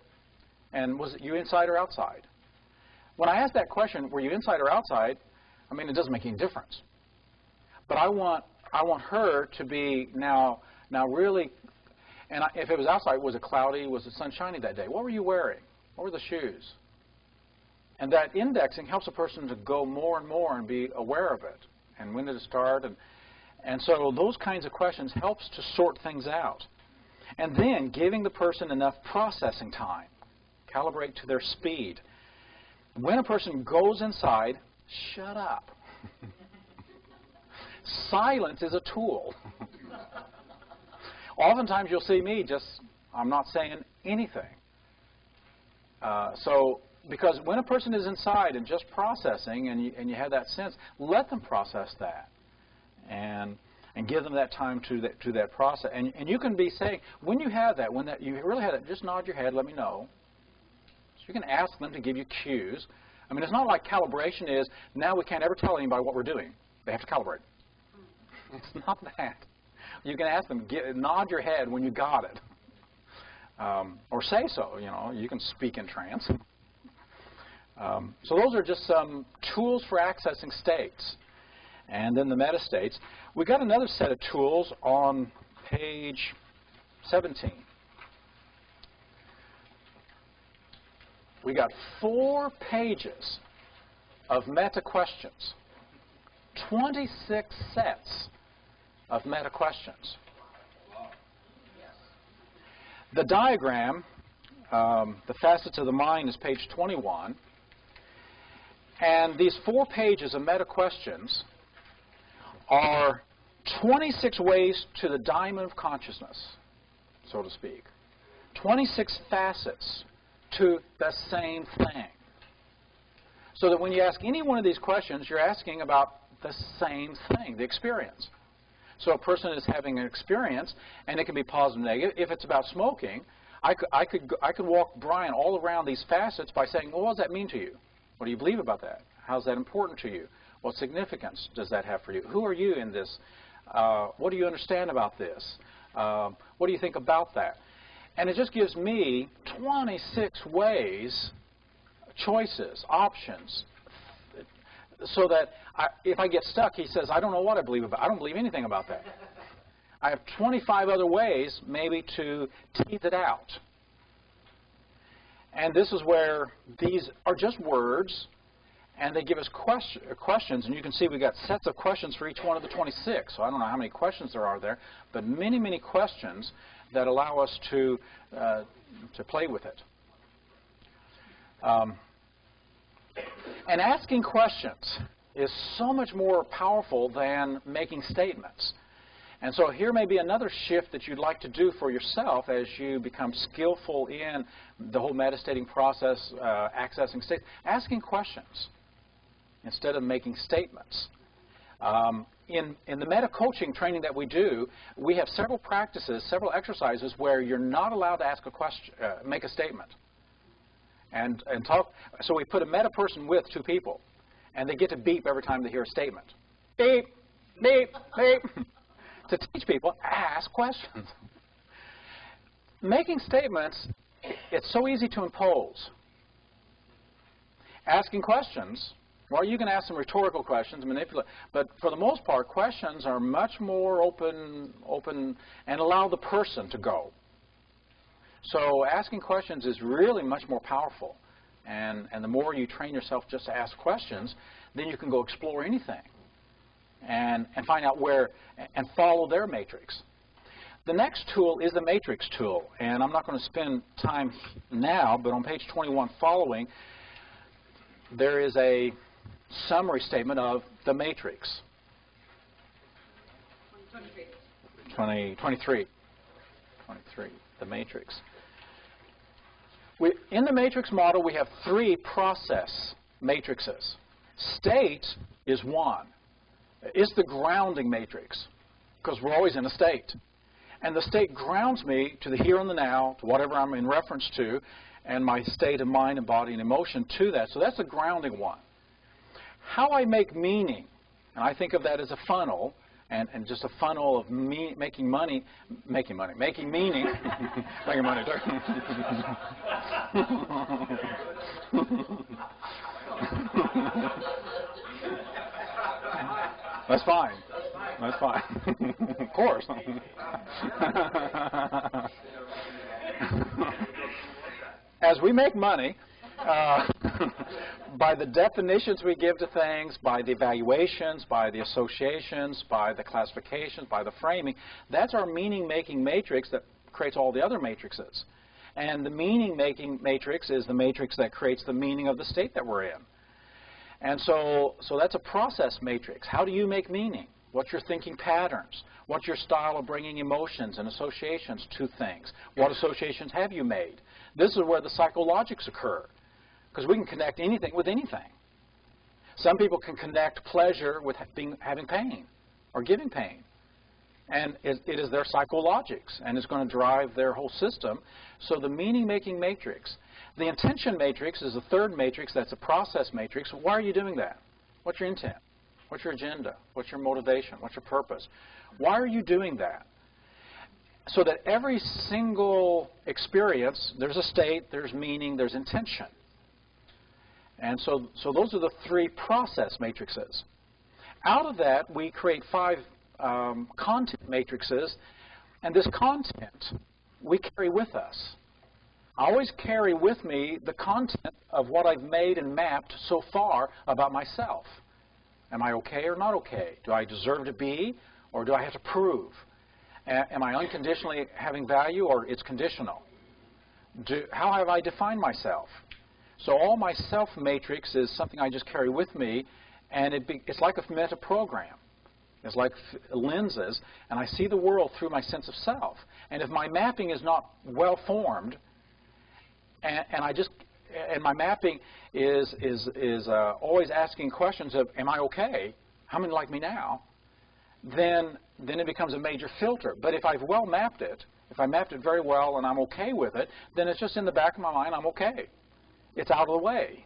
[SPEAKER 1] And was it you inside or outside? When I ask that question, were you inside or outside, I mean, it doesn't make any difference. But I want her to be now really, and if it was outside, was it cloudy? Was it sunshiny that day? What were you wearing? What were the shoes? And that indexing helps a person to go more and more and be aware of it. And when did it start? And so those kinds of questions helps to sort things out. And then giving the person enough processing time. Calibrate to their speed. When a person goes inside, shut up. Silence is a tool. Oftentimes you'll see me I'm not saying anything. Because when a person is inside and just processing and you have that sense, let them process that. And give them that time to that process. And you can be saying, when you have that, you really have that, just nod your head, let me know. So you can ask them to give you cues. I mean, it's not like calibration is, now we can't ever tell anybody what we're doing. They have to calibrate. It's not that. You can ask them, nod your head when you got it. Or say so, you can speak in trance. So those are just some tools for accessing states. And then the meta-states. We got another set of tools on page 17. We got 4 pages of meta-questions, 26 sets of meta-questions. The diagram, the facets of the mind, is page 21. And these 4 pages of meta-questions are 26 ways to the diamond of consciousness, so to speak. 26 facets to the same thing. So that when you ask any one of these questions, you're asking about the same thing, the experience. So a person is having an experience, and it can be positive or negative. If it's about smoking, I could walk Brian all around these facets by saying, well, what does that mean to you? What do you believe about that? How is that important to you? What significance does that have for you? Who are you in this? What do you understand about this? What do you think about that? And it just gives me 26 ways, choices, options, so that if I get stuck, he says, I don't know what I believe about. I don't believe anything about that. I have 25 other ways maybe to tease it out. And this is where these are just words, and they give us questions, and you can see we've got sets of questions for each one of the 26. So I don't know how many questions there are there, but many, many questions that allow us to play with it. And asking questions is so much more powerful than making statements. And so here may be another shift that you'd like to do for yourself as you become skillful in the whole meditating process, accessing states. Asking questions instead of making statements. In the meta-coaching training that we do, we have several practices, several exercises where you're not allowed to ask a question, make a statement. And talk. So we put a meta person with 2 people, and they get to beep every time they hear a statement. Beep, beep, beep. To teach people, ask questions. Making statements, it's so easy to impose. Asking questions, well, you can ask some rhetorical questions, manipulate, but for the most part, questions are much more open, and allow the person to go. So asking questions is really much more powerful. And the more you train yourself just to ask questions, then you can go explore anything and find out where, and follow their matrix. The next tool is the matrix tool. And I'm not going to spend time now, but on page 21 following, there is a summary statement of the matrix. 23. the matrix. In the matrix model, we have 3 process matrices. State is one. It's the grounding matrix, because we're always in a state. And the state grounds me to the here and the now, to whatever I'm in reference to, and my state of mind and body and emotion to that. So that's the grounding one. How I make meaning, and I think of that as a funnel, and just a funnel of making meaning, making money too. That's fine. That's fine. Of course. As we make money, by the definitions we give to things, by the evaluations, by the associations, by the classifications, by the framing, that's our meaning-making matrix that creates all the other matrices. And the meaning-making matrix is the matrix that creates the meaning of the state that we're in. And so that's a process matrix. How do you make meaning? What's your thinking patterns? What's your style of bringing emotions and associations to things? What associations have you made? This is where the psychologics occur, because we can connect anything with anything. Some people can connect pleasure with having pain or giving pain. And it is their psychologics, and it's going to drive their whole system. So the meaning-making matrix. The intention matrix is the third matrix. That's a process matrix. Why are you doing that? What's your intent? What's your agenda? What's your motivation? What's your purpose? Why are you doing that? So that every single experience, there's a state, there's meaning, there's intention. And so those are the 3 process matrices. Out of that, we create 5 content matrices, and this content we carry with us. I always carry with me the content of what I've made and mapped so far about myself. Am I okay or not okay? Do I deserve to be, or do I have to prove? Am I unconditionally having value, or it's conditional? How have I defined myself? So all my self matrix is something I just carry with me, and it's like a meta program. It's like lenses, and I see the world through my sense of self. And if my mapping is not well formed, and my mapping is always asking questions of, am I okay? How many like me now? Then it becomes a major filter. But if I've well mapped it, if I mapped it very well and I'm okay with it, then it's just in the back of my mind, I'm okay. It's out of the way.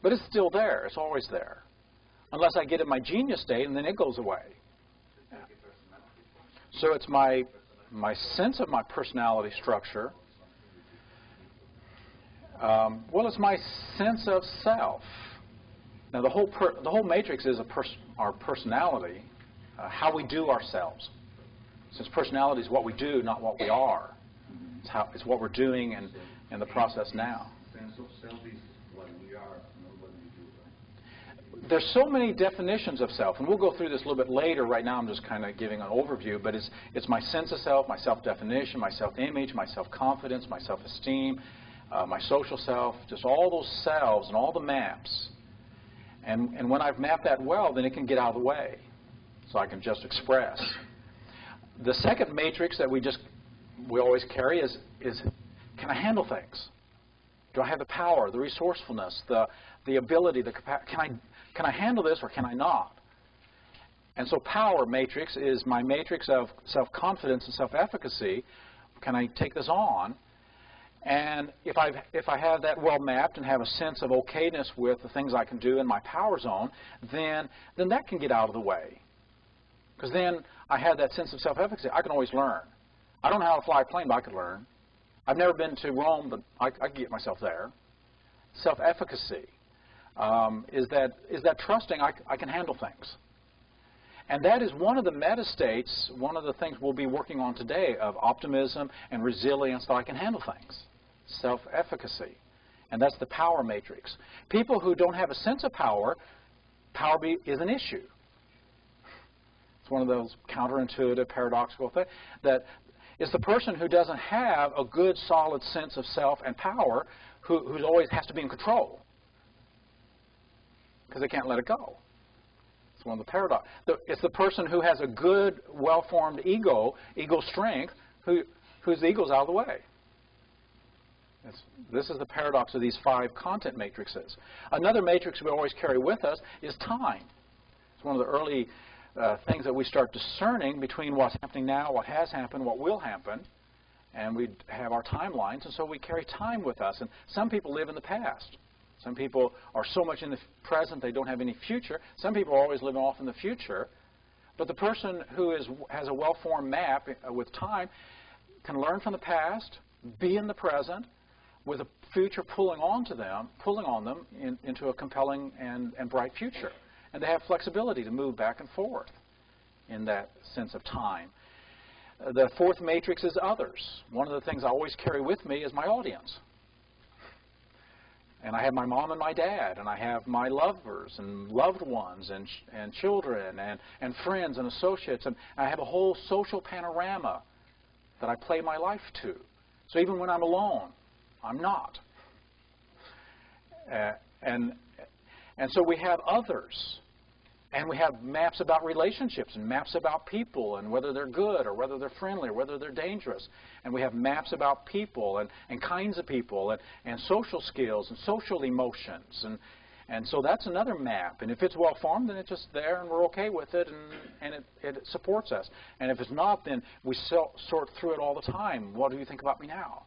[SPEAKER 1] But it's still there. It's always there. Unless I get in my genius state, and then it goes away. Yeah. So it's my sense of my personality structure. Well, it's my sense of self. Now, the whole matrix is our personality, how we do ourselves. Since personality is what we do, not what we are. It's what we're doing in the process now.
[SPEAKER 3] Sense of self is what we are, not what we do. Right?
[SPEAKER 1] There's so many definitions of self, and we'll go through this a little bit later. Right now, I'm just kind of giving an overview, but it's my sense of self, my self-definition, my self-image, my self-confidence, my self-esteem, my social self, just all those selves and all the maps. And when I've mapped that well, then it can get out of the way, so I can just express. The second matrix that we always carry is can I handle things? Do I have the power, the resourcefulness, the ability, the capacity? Can I handle this or can I not? And so power matrix is my matrix of self-confidence and self-efficacy. Can I take this on? And if I have that well mapped and have a sense of okayness with the things I can do in my power zone, then that can get out of the way. Because then I have that sense of self-efficacy. I can always learn. I don't know how to fly a plane, but I can learn. I've never been to Rome, but I can get myself there. Self-efficacy is that trusting I can handle things. And that is one of the meta states, one of the things we'll be working on today of optimism and resilience, that I can handle things. Self-efficacy. And that's the power matrix. People who don't have a sense of power is an issue. It's one of those counterintuitive, paradoxical things. That it's the person who doesn't have a good, solid sense of self and power who always has to be in control. Because they can't let it go. It's one of the paradoxes. It's the person who has a good, well-formed ego strength, who whose the ego's out of the way. This is the paradox of these 5 content matrices. Another matrix we always carry with us is time. It's one of the early things that we start discerning between what's happening now, what has happened, what will happen, and we have our timelines, and so we carry time with us. And some people live in the past. Some people are so much in the present they don't have any future. Some people are always living off in the future. But the person who has a well-formed map with time can learn from the past, be in the present, with a future pulling on them into a compelling and bright future. And they have flexibility to move back and forth in that sense of time. The 4th matrix is others. One of the things I always carry with me is my audience. And I have my mom and my dad, and I have my lovers and loved ones and children and friends and associates. And I have a whole social panorama that I play my life to. So even when I'm alone, I'm not. And so we have others. And we have maps about relationships and maps about people and whether they're good or whether they're friendly or whether they're dangerous. And we have maps about people and kinds of people and social skills and social emotions. And so that's another map. And if it's well-formed, then it's just there and we're okay with it and it supports us. And if it's not, then we sort through it all the time. What do you think about me now?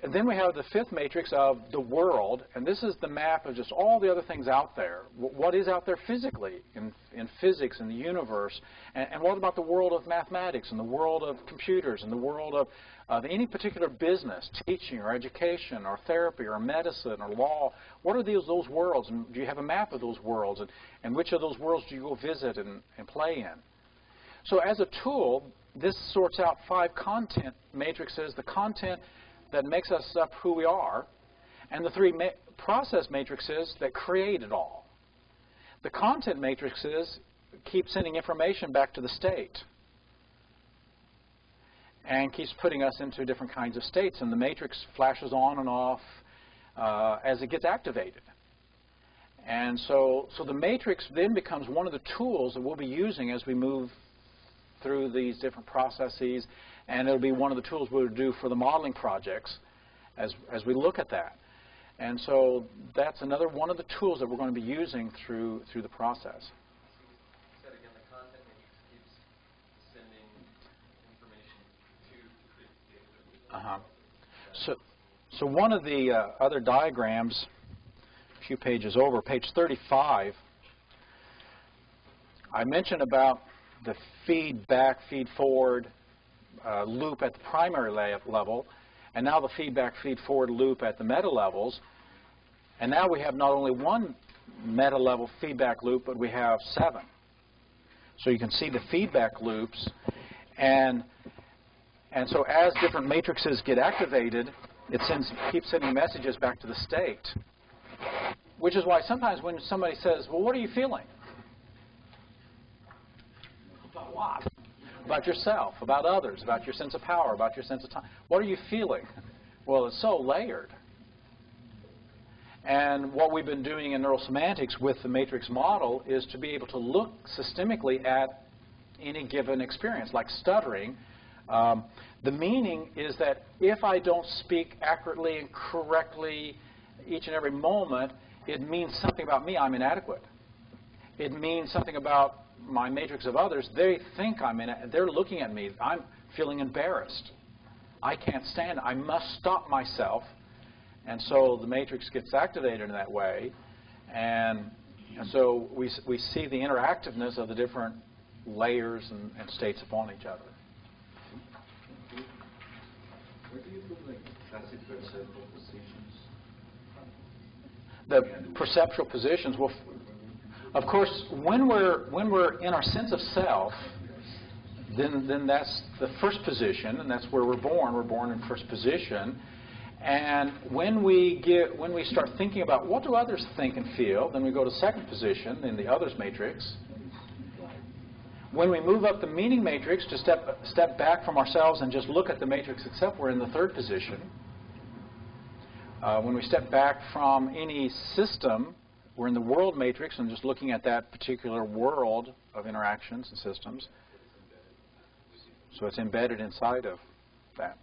[SPEAKER 1] And then we have the 5th matrix of the world, and this is the map of just all the other things out there. What is out there physically, in physics, in the universe, and what about the world of mathematics, and the world of computers, and the world of any particular business, teaching, or education, or therapy, or medicine, or law? What are those worlds, and do you have a map of those worlds, and which of those worlds do you go visit and play in? So as a tool, this sorts out 5 content matrices, the content that makes us up who we are, and the 3 process matrices that create it all. The content matrices keep sending information back to the state and keeps putting us into different kinds of states, and the matrix flashes on and off as it gets activated. And so the matrix then becomes one of the tools that we'll be using as we move through these different processes, and it'll be one of the tools we'll do for the modeling projects as we look at that. And so that's another one of the tools that we're going to be using through the process.
[SPEAKER 4] Said again, the content matrix keeps sending information to the
[SPEAKER 1] So one of the other diagrams, a few pages over, page 35, I mentioned about the feedback, feed-forward loop at the primary level, and now the feedback, feed-forward loop at the meta levels. And now we have not only one meta-level feedback loop, but we have 7. So you can see the feedback loops. And so as different matrices get activated, it keeps sending messages back to the state, which is why sometimes when somebody says, well, what are you feeling? About what? About yourself, about others, about your sense of power, about your sense of time. What are you feeling? Well, it's so layered. And what we've been doing in neurosemantics with the matrix model is to be able to look systemically at any given experience, like stuttering. The meaning is that if I don't speak accurately and correctly each and every moment, it means something about me. I'm inadequate. It means something about my matrix of others. They think they're looking at me. I'm feeling embarrassed. I can't stand it. I must stop myself. And so the matrix gets activated in that way. And so we see the interactiveness of the different layers and states upon each other.
[SPEAKER 3] Where do you put like classic perceptual positions?
[SPEAKER 1] The perceptual positions, well, of course, when we're in our sense of self, then that's the first position, and that's where we're born. We're born in first position. And when we start thinking about what do others think and feel, then we go to second position in the others matrix. When we move up the meaning matrix to step back from ourselves and just look at the matrix itself, we're in the third position. When we step back from any system, we're in the world matrix and just looking at that particular world of interactions and systems. So it's embedded inside of that.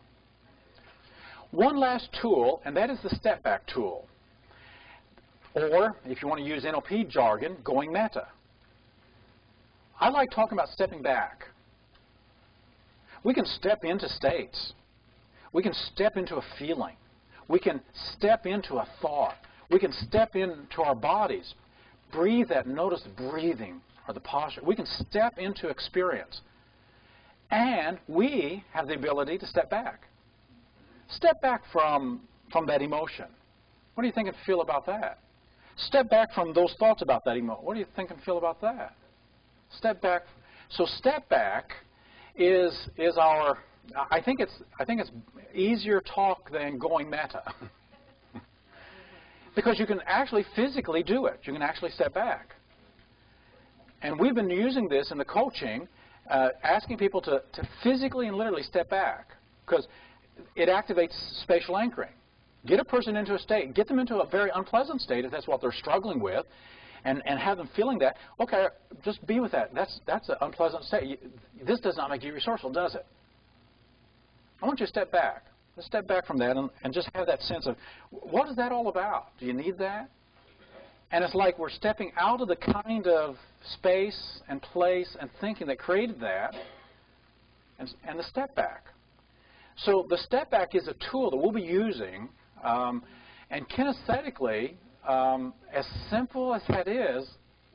[SPEAKER 1] One last tool, and that is the step back tool. Or, if you want to use NLP jargon, going meta. I like talking about stepping back. We can step into states. We can step into a feeling. We can step into a thought. We can step into our bodies. Breathe that. Notice the breathing or the posture. We can step into experience. And we have the ability to step back. Step back from that emotion. What do you think and feel about that? Step back from those thoughts about that emotion. What do you think and feel about that? Step back. So step back is our. I think it's easier talk than going meta. Because you can actually physically do it. You can actually step back. And we've been using this in the coaching, asking people to physically and literally step back. Because it activates spatial anchoring. Get a person into a state. Get them into a very unpleasant state if that's what they're struggling with. And have them feeling that. Okay, just be with that. That's an unpleasant state. This does not make you resourceful, does it? I want you to step back. Let's step back from that and just have that sense of, what is that all about? Do you need that? And it's like we're stepping out of the kind of space and place and thinking that created that and the step back. So the step back is a tool that we'll be using, and kinesthetically, as simple as that is,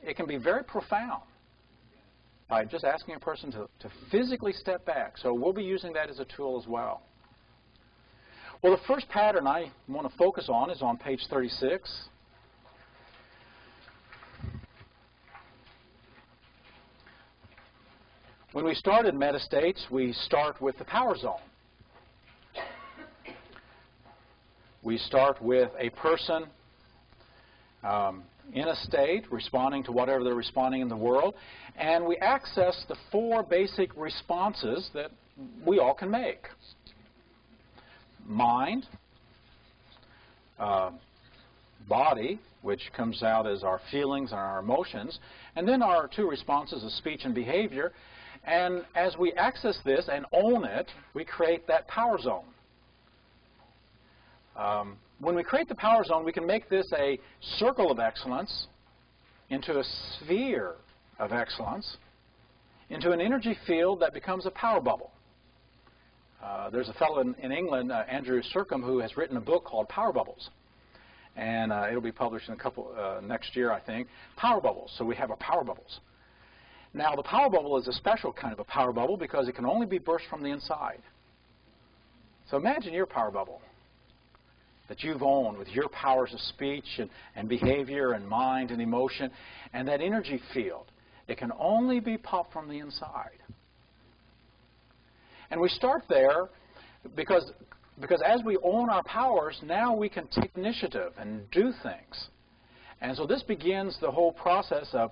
[SPEAKER 1] it can be very profound by just asking a person to physically step back. So we'll be using that as a tool as well. Well, the first pattern I want to focus on is on page 36. When we start in metastates, we start with the power zone. We start with a person in a state responding to whatever they're responding in the world, and we access the four basic responses that we all can make. Mind, body, which comes out as our feelings and our emotions, and then our two responses of speech and behavior. And as we access this and own it, we create that power zone. When we create the power zone, we can make this a circle of excellence into a sphere of excellence, into an energy field that becomes a power bubble. There's a fellow in England, Andrew Circum, who has written a book called Power Bubbles. And it'll be published in a couple next year, I think. Power bubbles. So we have our power bubbles. Now, the power bubble is a special kind of a power bubble because it can only be burst from the inside. So imagine your power bubble that you've owned with your powers of speech and behavior and mind and emotion, and that energy field. It can only be popped from the inside. And we start there because as we own our powers, now we can take initiative and do things. And so this begins the whole process of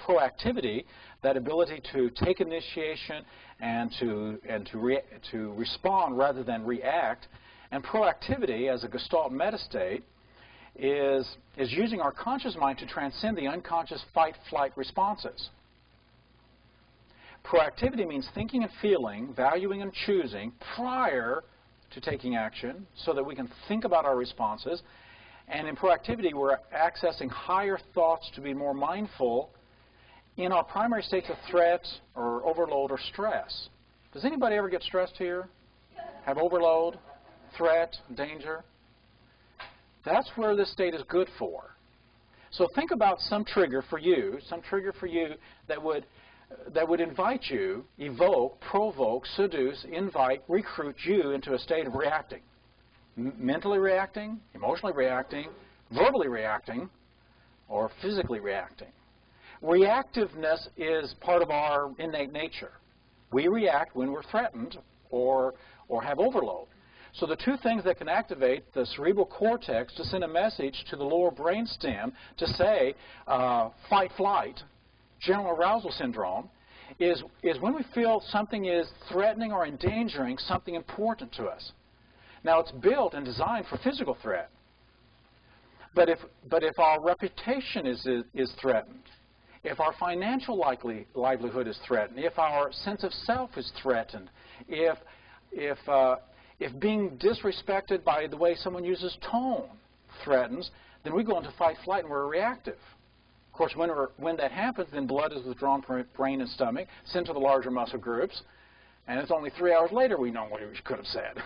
[SPEAKER 1] proactivity, that ability to take initiation and to respond rather than react. And proactivity, as a Gestalt metastate, is using our conscious mind to transcend the unconscious fight-flight responses. Proactivity means thinking and feeling, valuing and choosing prior to taking action so that we can think about our responses. And in proactivity, we're accessing higher thoughts to be more mindful in our primary states of threat or overload or stress. Does anybody ever get stressed here? Have overload, threat, danger? That's where this state is good for. So think about some trigger for you that would invite you, evoke, provoke, seduce, invite, recruit you into a state of reacting. Mentally reacting, emotionally reacting, verbally reacting, or physically reacting. Reactiveness is part of our innate nature. We react when we're threatened or have overload. So the two things that can activate the cerebral cortex to send a message to the lower brainstem to say fight-flight, general arousal syndrome, is when we feel something is threatening or endangering something important to us. Now, it's built and designed for physical threat. But if our reputation is threatened, if our financial livelihood is threatened, if our sense of self is threatened, if being disrespected by the way someone uses tone threatens, then we go into fight, flight, and we're reactive. Of course, when that happens, then blood is withdrawn from brain and stomach, sent to the larger muscle groups, and it's only 3 hours later we know what we could have said.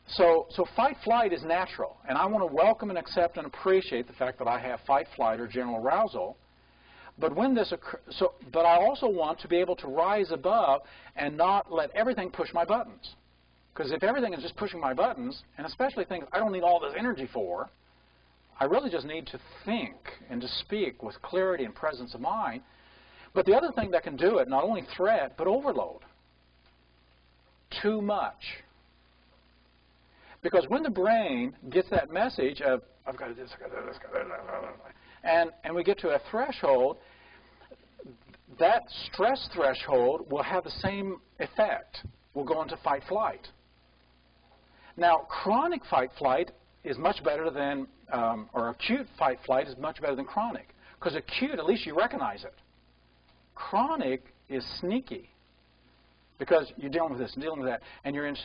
[SPEAKER 1] So fight, flight is natural, and I want to welcome and accept and appreciate the fact that I have fight, flight, or general arousal. But when this but I also want to be able to rise above and not let everything push my buttons. Because if everything is just pushing my buttons, and especially things I don't need all this energy for, I really just need to think and to speak with clarity and presence of mind. But the other thing that can do it, not only threat, but overload. Too much. Because when the brain gets that message of, I've got to do this, I've got to do this, I've got to do that, and we get to a threshold, that stress threshold will have the same effect. We'll go into fight, flight. Now, chronic fight, flight is much better than, or acute fight, flight is much better than chronic. Because acute, at least you recognize it. Chronic is sneaky. Because you're dealing with this and dealing with that, and you're in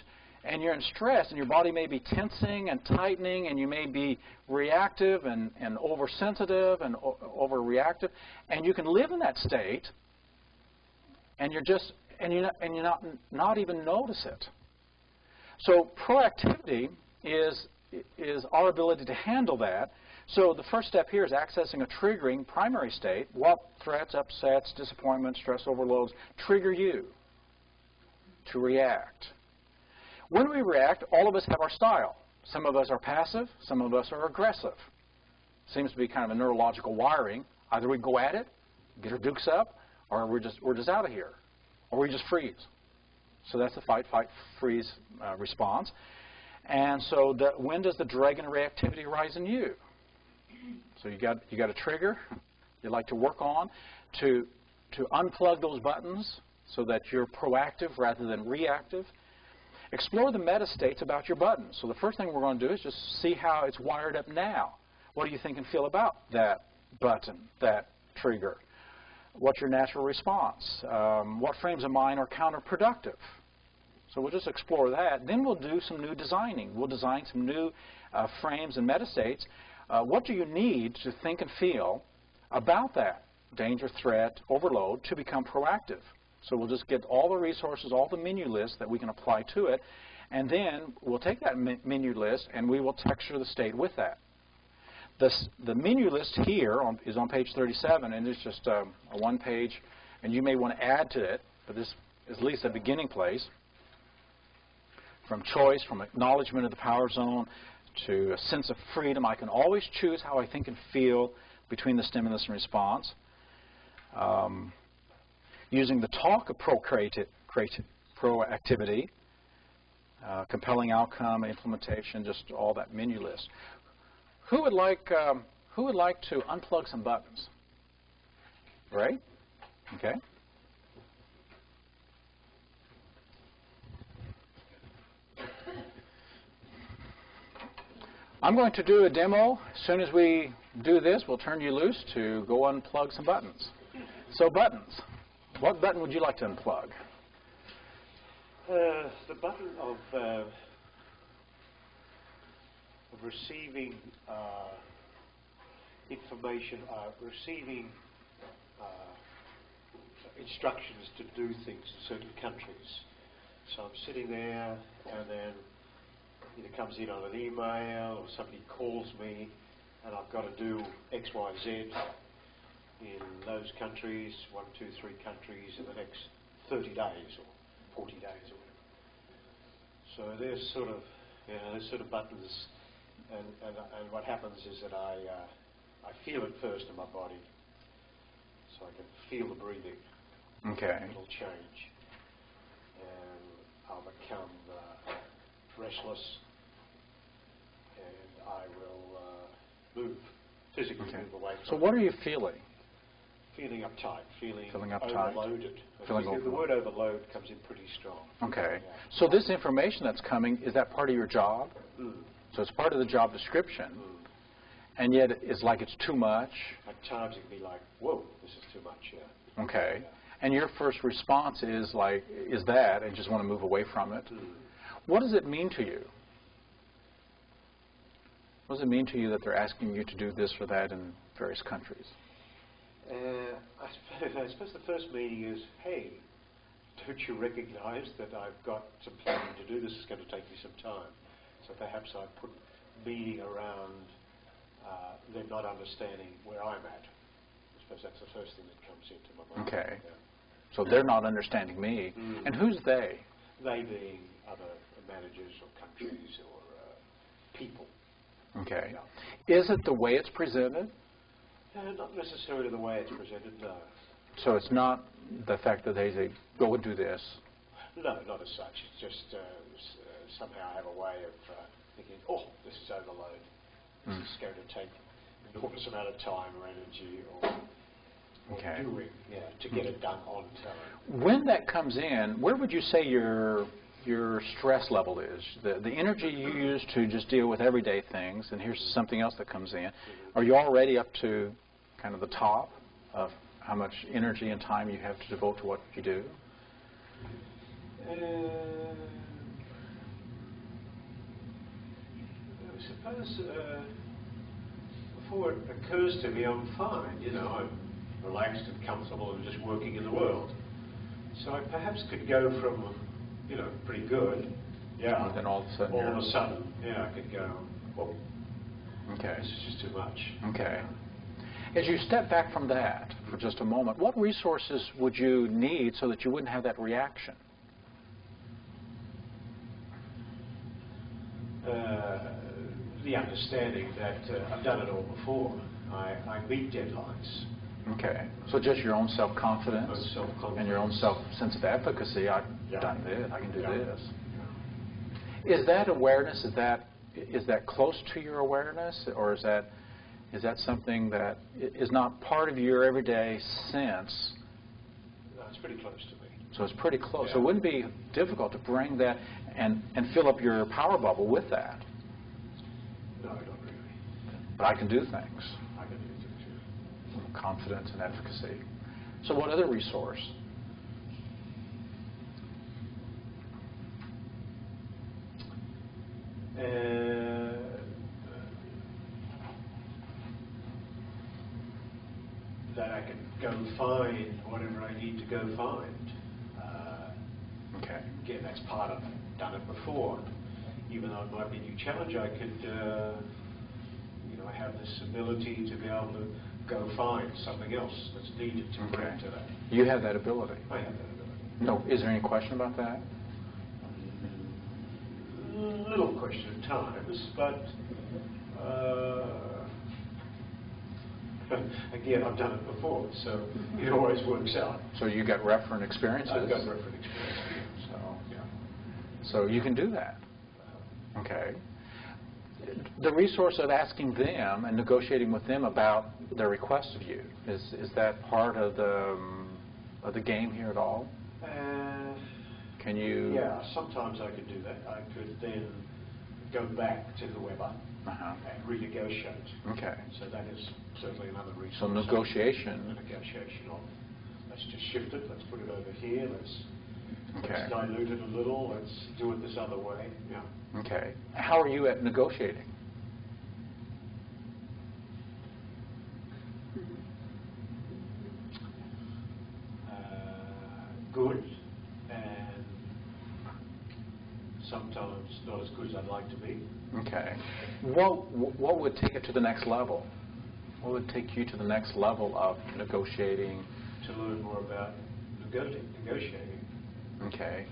[SPEAKER 1] stress, and your body may be tensing and tightening, and you may be reactive and oversensitive and overreactive, and you can live in that state, and you're not even notice it. So proactivity is our ability to handle that. So the first step here is accessing a triggering primary state. What threats, upsets, disappointments, stress overloads trigger you to react? When we react, all of us have our style. Some of us are passive, some of us are aggressive. Seems to be kind of a neurological wiring. Either we go at it, get our dukes up, or we're just out of here, or we just freeze. So that's the fight, freeze response. And so when does the dragon reactivity rise in you? So you got a trigger you'd like to work on to unplug those buttons so that you're proactive rather than reactive. Explore the meta states about your buttons. So the first thing we're going to do is just see how it's wired up now. What do you think and feel about that button, that trigger? What's your natural response? What frames of mind are counterproductive? So we'll just explore that. Then we'll do some new designing. We'll design some new frames and meta states. What do you need to think and feel about that danger, threat, overload to become proactive? So we'll just get all the resources, all the menu lists that we can apply to it, and then we'll take that menu list and we will texture the state with that. The menu list here is on page 37, and it's just a one page, and you may want to add to it, but this is at least a beginning place. From choice, from acknowledgement of the power zone, to a sense of freedom. I can always choose how I think and feel between the stimulus and response. Using the talk of proactivity, compelling outcome, implementation, just all that menu list. Who would like to unplug some buttons? Right? Okay. I'm going to do a demo. As soon as we do this, we'll turn you loose to go unplug some buttons. So buttons. What button would you like to unplug?
[SPEAKER 5] The button of receiving information, receiving instructions to do things in certain countries. So I'm sitting there, and then it comes in on an email, or somebody calls me, and I've got to do X, Y, Z in those countries, 1, 2, 3 countries in the next 30 days or 40 days or whatever. So there's sort of, there's sort of buttons, and what happens is that I feel it first in my body, so I can feel the breathing.
[SPEAKER 1] Okay.
[SPEAKER 5] It'll change, and I'll become restless, and I will move, physically move away from
[SPEAKER 1] So what are you feeling?
[SPEAKER 5] Feeling uptight, feeling
[SPEAKER 1] uptight.
[SPEAKER 5] overloaded.
[SPEAKER 1] Feeling
[SPEAKER 5] the word overload comes in pretty strong.
[SPEAKER 1] Okay.
[SPEAKER 5] Yeah.
[SPEAKER 1] So this information that's coming, is that part of your job?
[SPEAKER 5] Mm.
[SPEAKER 1] So it's part of the job description. And yet it's like it's too much.
[SPEAKER 5] At times it can be like, whoa, this is too much, yeah.
[SPEAKER 1] Okay. And your first response is like, is that, and just want to move away from it. What does it mean to you? What does it mean to you that they're asking you to do this or that in various countries?
[SPEAKER 5] I suppose the first meaning is, hey, don't you recognize that I've got some planning to do? This is going to take me some time. So perhaps I put meaning around them not understanding where I'm at. I suppose that's the first thing that comes into my mind.
[SPEAKER 1] Okay.
[SPEAKER 5] Yeah.
[SPEAKER 1] So they're not understanding me. And who's they?
[SPEAKER 5] They being other managers or countries or people.
[SPEAKER 1] Okay.
[SPEAKER 5] Yeah.
[SPEAKER 1] Is it the way it's presented?
[SPEAKER 5] Not necessarily the way it's presented, no.
[SPEAKER 1] So it's not the fact that they say, go and do this.
[SPEAKER 5] No, not as such. It's just somehow I have a way of thinking, oh, this is overload. This is going to take an enormous amount of time or energy or doing to get it done on time.
[SPEAKER 1] When that comes in, where would you say your stress level is? The energy you use to just deal with everyday things, and here's something else that comes in. Are you already up to kind of the top of how much energy and time you have to devote to what you do?
[SPEAKER 5] I suppose before it occurs to me, I'm fine. You know, I'm relaxed and comfortable and just working in the world. So I perhaps could go from, you know, pretty good, yeah.
[SPEAKER 1] And then all of a sudden,
[SPEAKER 5] I could go, well,
[SPEAKER 1] okay,
[SPEAKER 5] this is just too much.
[SPEAKER 1] Okay. As you step back from that for just a moment, what resources would you need so that you wouldn't have that reaction?
[SPEAKER 5] The understanding that I've done it all before. I meet deadlines.
[SPEAKER 1] Okay. So just your own self-confidence and your own sense of efficacy. I've done this. I can do this. Yeah. Is that awareness? Is that close to your awareness, or is that something that is not part of your everyday sense?
[SPEAKER 5] No, it's pretty close to me.
[SPEAKER 1] So it's pretty close.
[SPEAKER 5] Yeah.
[SPEAKER 1] So it wouldn't be difficult to bring that and fill up your power bubble with that.
[SPEAKER 5] No, I don't really.
[SPEAKER 1] But I can do things.
[SPEAKER 5] I can do things, too.
[SPEAKER 1] Confidence and efficacy. So what other resource?
[SPEAKER 5] That I can go find whatever I need to go find.
[SPEAKER 1] Okay.
[SPEAKER 5] Again, that's part of done it before. Even though it might be a new challenge, I could, I have this ability to be able to go find something else that's needed to bring to that.
[SPEAKER 1] You have that ability.
[SPEAKER 5] I have that ability.
[SPEAKER 1] No, is there any question about that?
[SPEAKER 5] Little question at times, but again, I've done it before, so it always works out.
[SPEAKER 1] So you got referent experiences.
[SPEAKER 5] I've got referent experience.
[SPEAKER 1] So, so you can do that. Okay. The resource of asking them and negotiating with them about their request of you, is that part of the game here at all? Can you?
[SPEAKER 5] Yeah, sometimes I could do that. I could then go back to whoever and renegotiate.
[SPEAKER 1] Okay.
[SPEAKER 5] So that is certainly another resource.
[SPEAKER 1] So negotiation.
[SPEAKER 5] A negotiation of, let's just shift it, let's put it over here, let's dilute it a little, let's do it this other way. Yeah.
[SPEAKER 1] Okay. How are you at negotiating?
[SPEAKER 5] Good, and sometimes not as good as I'd like to be.
[SPEAKER 1] Okay. What would take it to the next level? What would take you to the next level of negotiating?
[SPEAKER 5] To learn more about negotiating.
[SPEAKER 1] Okay.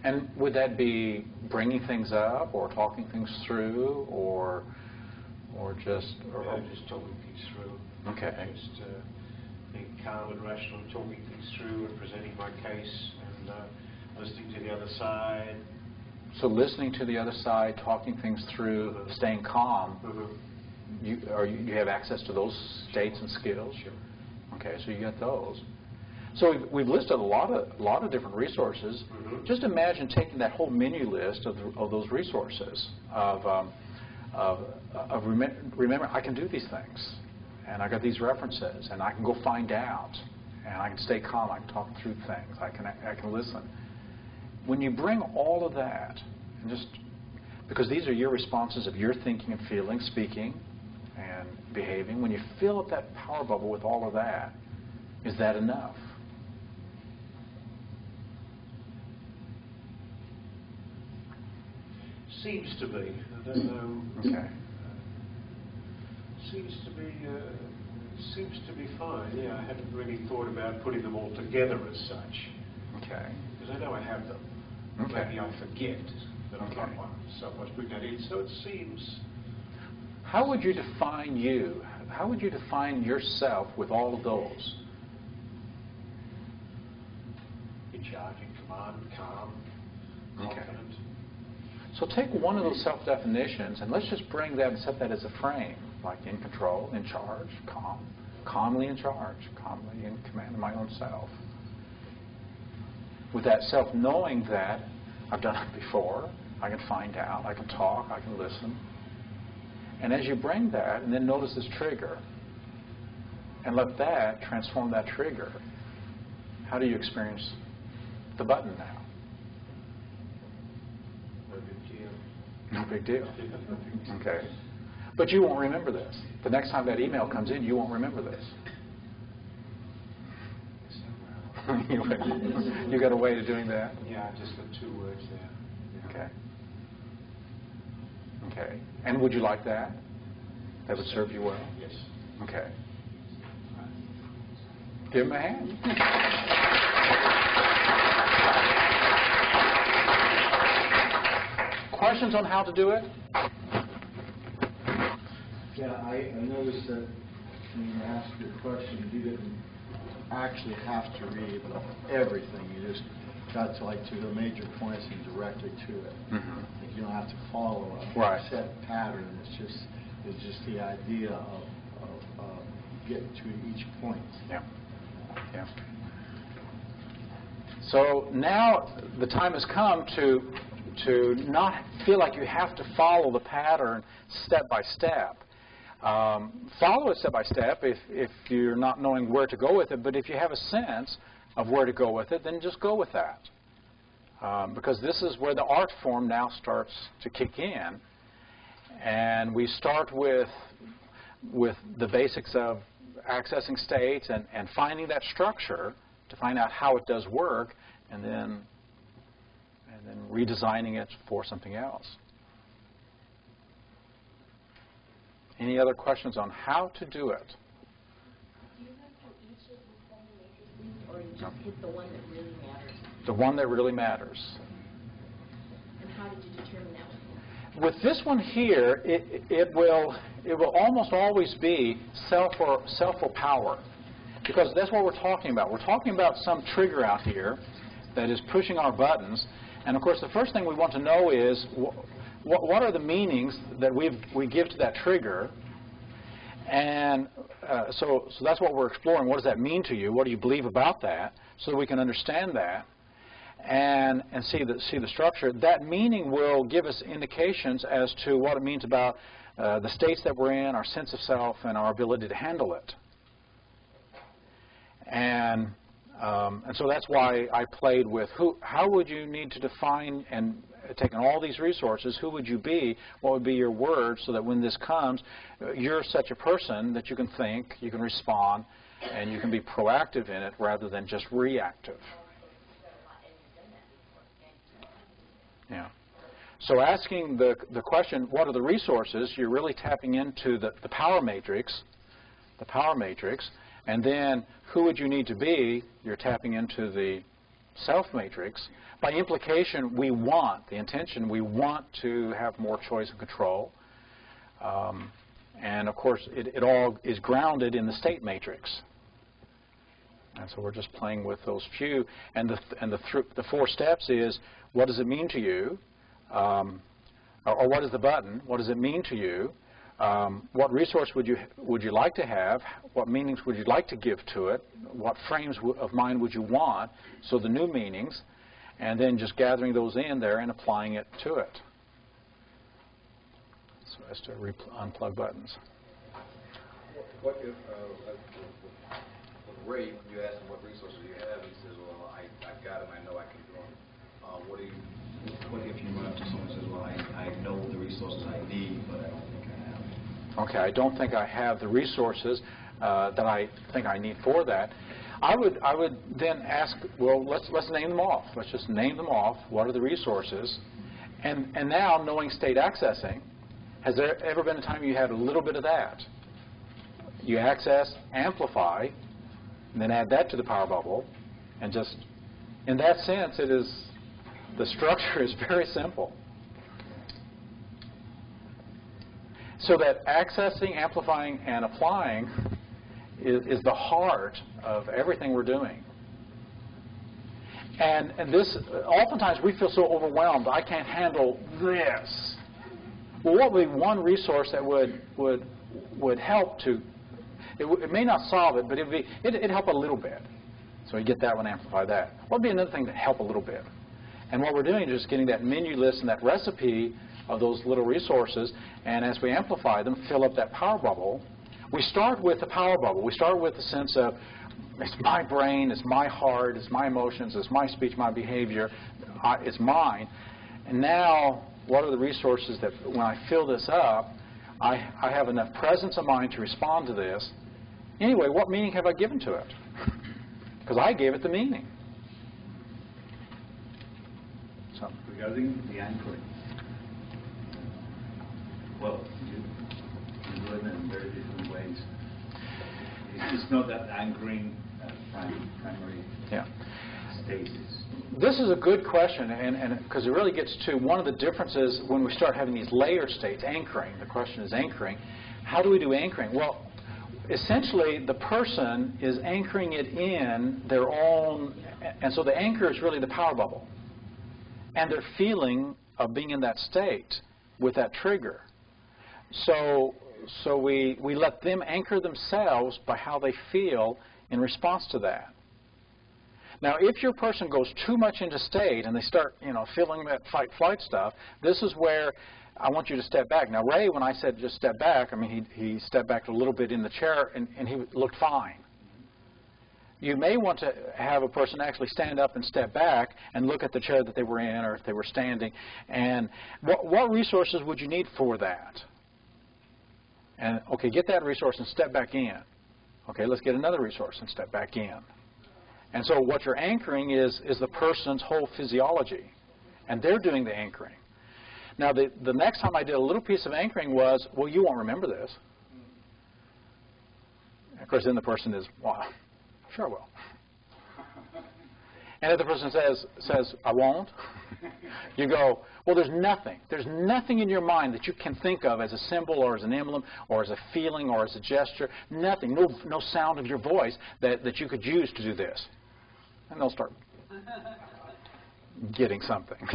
[SPEAKER 1] And would that be bringing things up, or talking things through, or just
[SPEAKER 5] just talking things through.
[SPEAKER 1] Okay.
[SPEAKER 5] Just being calm and rational, and talking things through, and presenting my case, and listening to the other side.
[SPEAKER 1] So listening to the other side, talking things through, staying calm. You have access to those states and skills?
[SPEAKER 5] Sure.
[SPEAKER 1] Okay, so you get those. So we've listed a lot of different resources. Just imagine taking that whole menu list of those resources of remember I can do these things, and I got these references, and I can go find out, and I can stay calm. I can talk through things. I can listen. When you bring all of that, and just because these are your responses of your thinking and feeling, speaking, and behaving, when you fill up that power bubble with all of that, is that enough?
[SPEAKER 5] Seems to be. I don't know.
[SPEAKER 1] Okay.
[SPEAKER 5] Seems to be fine. Yeah, I hadn't really thought about putting them all together as such.
[SPEAKER 1] Okay.
[SPEAKER 5] Because I know I have them.
[SPEAKER 1] Okay.
[SPEAKER 5] Maybe I forget that I've got
[SPEAKER 1] Okay.
[SPEAKER 5] one. So I must bring that in. So it seems.
[SPEAKER 1] How would you define you? How would you define yourself with all of those?
[SPEAKER 5] In charge, in command, calm,
[SPEAKER 1] Okay.
[SPEAKER 5] confident.
[SPEAKER 1] So take one of those self-definitions and let's just bring that and set that as a frame, like in control, in charge, calm, calmly in charge, calmly in command of my own self. With that self knowing that I've done it before, I can find out, I can talk, I can listen. And as you bring that, and then notice this trigger, and let that transform that trigger, how do you experience the button now? No big deal. Okay. But you won't remember this. The next time that email comes in, you won't remember this. You got a way of doing that?
[SPEAKER 5] Yeah, just the 2 words there.
[SPEAKER 1] Okay. Okay. And would you like that? That would serve you well?
[SPEAKER 5] Yes.
[SPEAKER 1] Okay. Give him a hand. Questions on how to do it?
[SPEAKER 6] Yeah, I noticed that when you asked your question, you didn't actually have to read everything. You just got to the major points and directly to it.
[SPEAKER 1] Mm-hmm.
[SPEAKER 6] Like you don't have to follow a
[SPEAKER 1] Right.
[SPEAKER 6] set pattern. It's just the idea of getting to each point.
[SPEAKER 1] Yeah. Yeah. So now the time has come to not feel like you have to follow the pattern step by step. Follow it step by step if you're not knowing where to go with it, but if you have a sense of where to go with it, then just go with that. Because this is where the art form now starts to kick in. And we start with the basics of accessing states and finding that structure to find out how it does work, and then redesigning it for something else. Any other questions on how to do it?
[SPEAKER 7] Do you have to each of the 7 matrices, or you just hit the one that really matters?
[SPEAKER 1] The one that really matters.
[SPEAKER 7] And how did you determine that one?
[SPEAKER 1] With this one here, it will almost always be self or power, because that's what we're talking about. We're talking about some trigger out here that is pushing our buttons, and of course the first thing we want to know is what are the meanings that we give to that trigger, and so that's what we're exploring. What does that mean to you? What do you believe about that? So that we can understand that and see the structure. That meaning will give us indications as to what it means about the states that we're in, our sense of self, and our ability to handle it. And so that's why I played with how would you need to define, and taking all these resources, who would you be, what would be your words, so that when this comes, you're such a person that you can think, you can respond, and you can be proactive in it rather than just reactive. Yeah. So asking the question, what are the resources, you're really tapping into the power matrix, and then who would you need to be, you're tapping into the self matrix. By implication, we want to have more choice and control. And of course, it all is grounded in the state matrix. And so we're just playing with those few. And the 4 steps is, what does it mean to you? Or what is the button? What does it mean to you? What resource would you like to have? What meanings would you like to give to it? What frames of mind would you want? So the new meanings, and then just gathering those in there and applying it to it. so as to unplug buttons.
[SPEAKER 3] What if, with Ray, when you ask him what resources you have, he says, well, I've got them, I know I can do them. What if you run up to someone and says, well, I know the resources I need, but I don't think I have them?
[SPEAKER 1] Okay, I don't think I have the resources that I think I need for that. I would then ask, well, let's name them off. Let's just name them off. What are the resources? And now, knowing state accessing, has there ever been a time you had a little bit of that? You access, amplify, and then add that to the power bubble, and just, in that sense, it is, the structure is very simple. So that accessing, amplifying, and applying is the heart of everything we're doing. And this, oftentimes we feel so overwhelmed, I can't handle this. Well, what would be one resource that would help to, it may not solve it, but it'd help a little bit. So you get that one, amplify that. What would be another thing to help a little bit? And what we're doing is just getting that menu list and that recipe of those little resources, and as we amplify them, fill up that power bubble. We start with the power bubble. We start with the sense of, it's my brain, it's my heart, it's my emotions, it's my speech, my behavior, it's mine. And now, what are the resources that, when I fill this up, I have enough presence of mind to respond to this. Anyway, what meaning have I given to it? Because I gave it the meaning. So.
[SPEAKER 3] Regarding the anchoring, well, you do it in very different ways. It's not that anchoring primary stasis.
[SPEAKER 1] This is a good question, and because it really gets to one of the differences when we start having these layered states, anchoring. The question is anchoring. How do we do anchoring? Well, essentially, the person is anchoring it in their own, and so the anchor is really the power bubble. And their feeling of being in that state with that trigger. So we let them anchor themselves by how they feel in response to that. Now, if your person goes too much into state and they start, feeling that fight-flight stuff, this is where I want you to step back. Now, Ray, when I said just step back, I mean, he stepped back a little bit in the chair and he looked fine. You may want to have a person actually stand up and step back and look at the chair that they were in or if they were standing. And what resources would you need for that? And, okay, get that resource and step back in. Okay, let's get another resource and step back in. And so what you're anchoring is the person's whole physiology. And they're doing the anchoring. Now, the next time I did a little piece of anchoring was, well, you won't remember this. Of course, then the person is, well, sure I will. And if the person says, I won't, you go, well, there's nothing in your mind that you can think of as a symbol or as an emblem or as a feeling or as a gesture, nothing, no sound of your voice that you could use to do this. And they'll start getting something.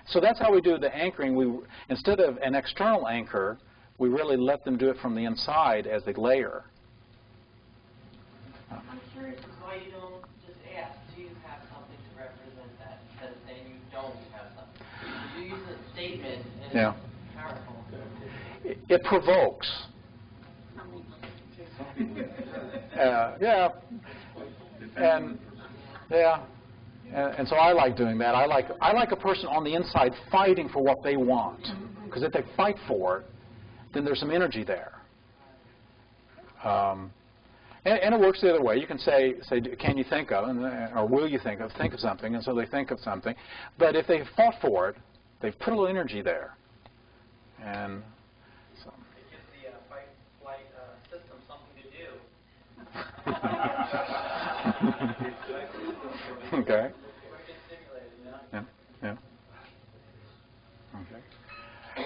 [SPEAKER 1] So that's how we do the anchoring. Instead of an external anchor, we really let them do it from the inside as they layer.
[SPEAKER 8] I'm curious why you don't just ask, do you have something to represent that, instead of saying you don't have something. You use a statement and it's powerful.
[SPEAKER 1] It provokes. And so I like doing that. I like a person on the inside fighting for what they want, because if they fight for it, then there's some energy there. And it works the other way. You can say, can you think of, or will you think of something, and so they think of something. But if they've fought for it, they've put a little energy there. And so.
[SPEAKER 4] It gives the fight-flight system something to do.
[SPEAKER 1] Okay. Yeah. Okay.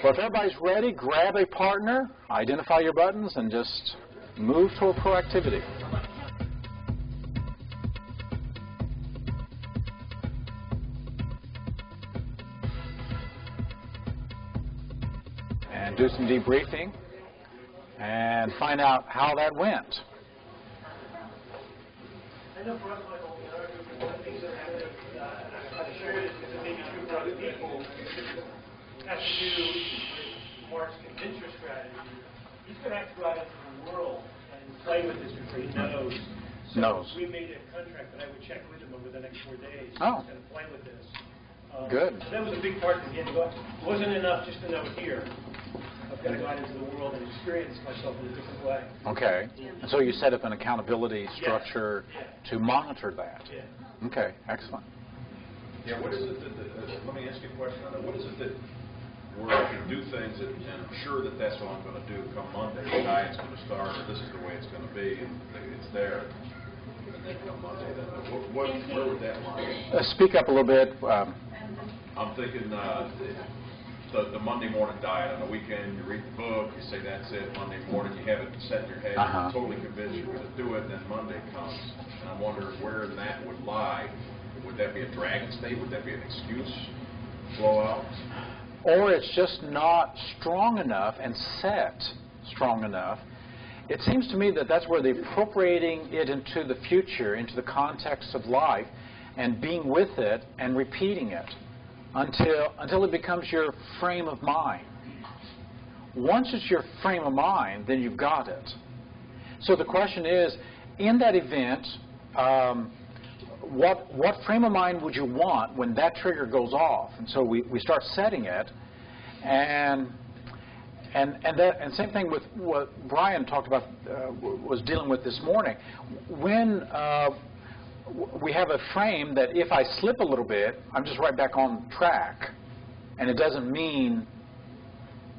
[SPEAKER 1] Well, if everybody's ready, grab a partner, identify your buttons, and just move toward proactivity. And do some debriefing and find out how that went.
[SPEAKER 9] I know for us, Michael, in our group, one of the things that happened, I've shared it with maybe 2 other people, has to do with Mark's convincer strategy, he's going to have to go out into the world and play with this before he knows. So we made a contract that I would check with him over the next 4 days.
[SPEAKER 1] Oh.
[SPEAKER 9] He's going to play with this.
[SPEAKER 1] Good.
[SPEAKER 9] So that was a big part that he had to go out. It wasn't enough just to know it here. I've got to go out into the world and experience myself in a different way.
[SPEAKER 1] Okay. And so you set up an accountability structure to monitor that.
[SPEAKER 9] Yeah.
[SPEAKER 1] Okay. Excellent.
[SPEAKER 3] Yeah, what is it that, let me ask you a question on that. What is it that where I can do things and I'm sure that that's what I'm going to do come Monday, the diet's going to start, or this is the way it's going to be, and it's there, and then come Monday, then where would that lie?
[SPEAKER 1] Speak up a little bit.
[SPEAKER 3] I'm thinking the Monday morning diet. On the weekend, you read the book, you say that's it. Monday morning, you have it set in your head, you're totally convinced you're going to do it, then Monday comes. And I'm wondering where that would lie. Would that be a dragon state? Would that be an excuse blowout?
[SPEAKER 1] Or it's just not strong enough and set strong enough. It seems to me that that's where the appropriating it into the future, into the context of life, and being with it and repeating it until it becomes your frame of mind. Once it's your frame of mind, then you've got it. So the question is, in that event, what frame of mind would you want when that trigger goes off? And so we start setting it, and same thing with what Brian talked about, was dealing with this morning. When we have a frame that if I slip a little bit, I'm just right back on track, and it doesn't mean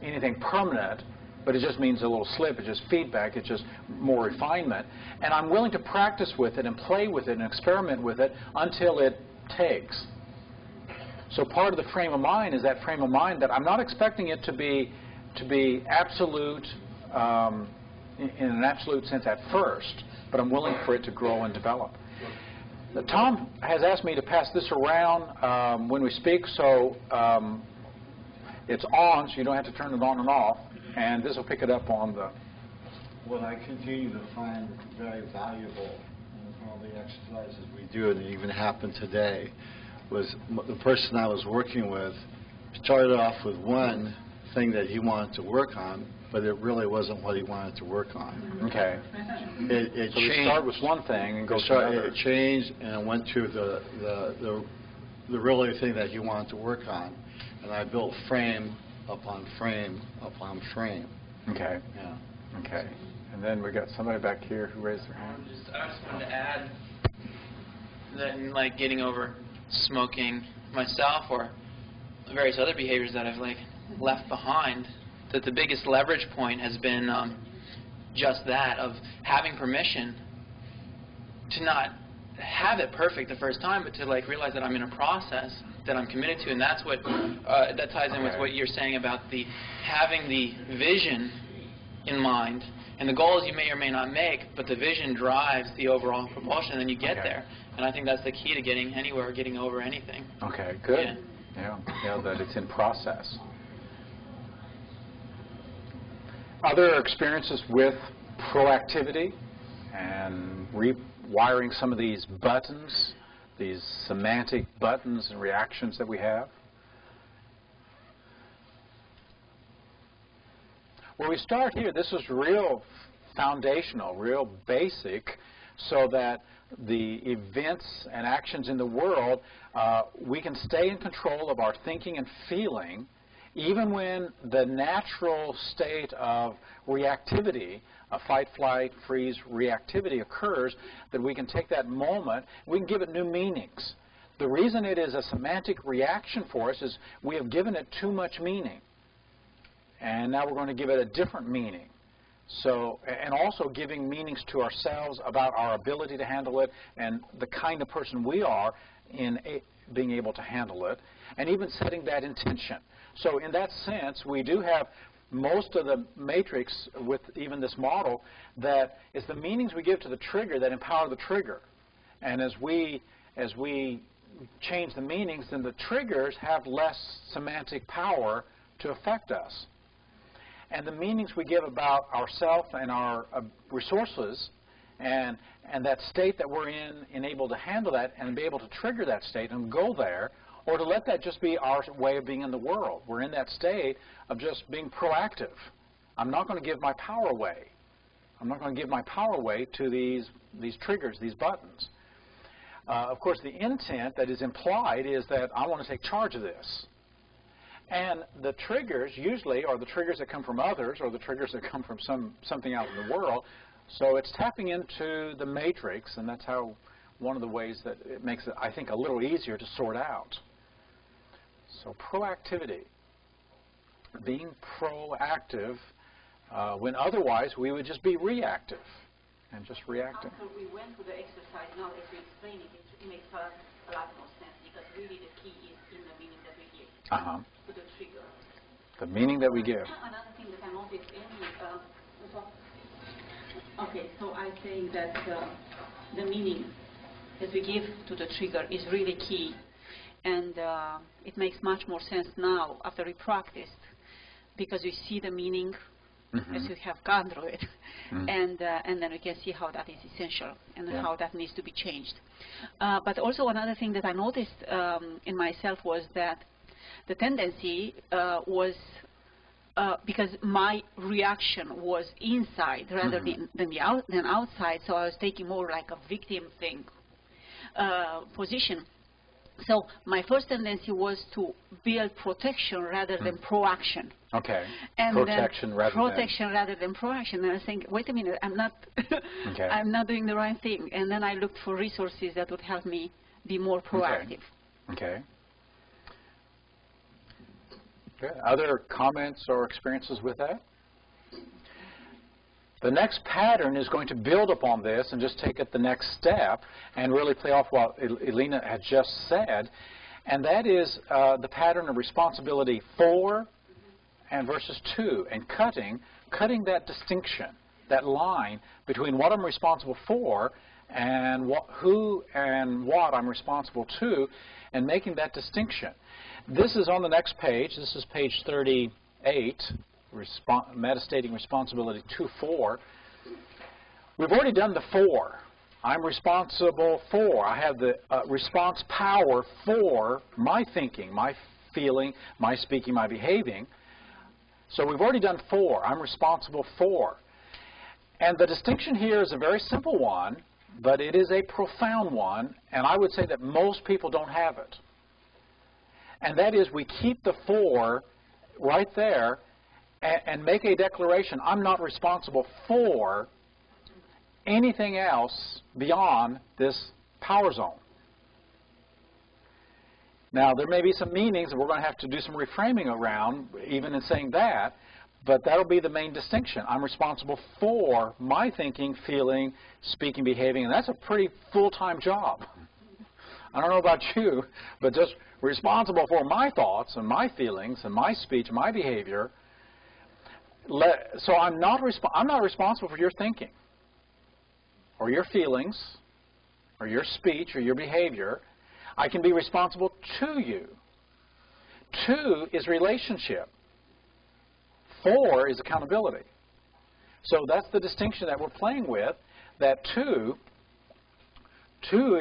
[SPEAKER 1] anything permanent, but it just means a little slip. It's just feedback. It's just more refinement. And I'm willing to practice with it and play with it and experiment with it until it takes. So part of the frame of mind is that frame of mind that I'm not expecting it to be absolute in an absolute sense at first, but I'm willing for it to grow and develop. Tom has asked me to pass this around when we speak, so it's on, so you don't have to turn it on and off. And this will pick it up on the...
[SPEAKER 6] What I continue to find very valuable in all the exercises we do, and it even happened today, was the person I was working with started off with one thing that he wanted to work on, but it really wasn't what he wanted to work on.
[SPEAKER 1] Okay.
[SPEAKER 6] It
[SPEAKER 1] so
[SPEAKER 6] changed.
[SPEAKER 1] We start with one thing and go to another.
[SPEAKER 6] It changed, and it went to the really thing that he wanted to work on, and I built frame upon frame upon frame.
[SPEAKER 1] Okay.
[SPEAKER 6] Yeah.
[SPEAKER 1] Okay. And then we got somebody back here who raised their hand.
[SPEAKER 10] I just wanted to add that in like getting over smoking myself or various other behaviors that I've like left behind, that the biggest leverage point has been just that of having permission to not have it perfect the first time, but to like realize that I'm in a process that I'm committed to, and that's what that ties in with what you're saying about the having the vision in mind, and the goals you may or may not make, but the vision drives the overall propulsion, and then you get there. And I think that's the key to getting anywhere or getting over anything.
[SPEAKER 1] Okay, good. Yeah, that it's in process. Other experiences with proactivity and rewiring some of these buttons, these semantic buttons and reactions that we have? Well, we start here. This is real foundational, real basic, so that the events and actions in the world, we can stay in control of our thinking and feeling, even when the natural state of reactivity, a fight, flight, freeze reactivity occurs, that we can take that moment, we can give it new meanings. The reason it is a semantic reaction for us is we have given it too much meaning. And now we're going to give it a different meaning. So, and also giving meanings to ourselves about our ability to handle it and the kind of person we are in being able to handle it, and even setting that intention. So in that sense, we do have most of the matrix with even this model that is the meanings we give to the trigger that empower the trigger. And as we change the meanings, then the triggers have less semantic power to affect us. And the meanings we give about ourselves and our resources and that state that we're in able to handle that and be able to trigger that state and go there or to let that just be our way of being in the world. We're in that state of just being proactive. I'm not going to give my power away. I'm not going to give my power away to these triggers, these buttons. Of course, the intent that is implied is that I want to take charge of this. And the triggers usually are the triggers that come from others or the triggers that come from something out in the world. So it's tapping into the matrix, and that's how one of the ways that it makes it, I think, a little easier to sort out. So proactivity, being proactive when otherwise we would just be reactive and just reacting.
[SPEAKER 11] After we went through the exercise, now as you explain it, it makes a lot more sense because really the key is in the meaning that we give to the trigger.
[SPEAKER 1] The meaning that we give.
[SPEAKER 11] Another thing that I noticed okay, so I think that the meaning that we give to the trigger is really key, and it makes much more sense now after we practiced because we see the meaning as we have gone through it, and then we can see how that is essential and how that needs to be changed. But also another thing that I noticed in myself was that the tendency was because my reaction was inside rather than outside, so I was taking more like a victim thing position. So my first tendency was to build protection rather than proaction.
[SPEAKER 1] Okay.
[SPEAKER 11] And
[SPEAKER 1] protection rather
[SPEAKER 11] than proaction. And I was thinking, wait a minute, I'm not, I'm not doing the right thing. And then I looked for resources that would help me be more proactive.
[SPEAKER 1] Okay. Good. Other comments or experiences with that? The next pattern is going to build upon this and just take it the next step and really play off what Elena had just said, and that is the pattern of responsibility for and versus to, and cutting that distinction, that line between what I'm responsible for and who and what I'm responsible to, and making that distinction. This is on the next page. This is page 38. Metastating responsibility 2-4. We've already done the for. I'm responsible for. I have the response power for my thinking, my feeling, my speaking, my behaving. So we've already done for. I'm responsible for. And the distinction here is a very simple one, but it is a profound one, and I would say that most people don't have it. And that is we keep the for right there and make a declaration, I'm not responsible for anything else beyond this power zone. Now, there may be some meanings that we're going to have to do some reframing around, even in saying that, but that'll be the main distinction. I'm responsible for my thinking, feeling, speaking, behaving, and that's a pretty full-time job. I don't know about you, but just responsible for my thoughts and my feelings and my speech, my behavior. So I'm not responsible for your thinking or your feelings or your speech or your behavior. I can be responsible to you. To is relationship. For is accountability. So that's the distinction that we're playing with, that to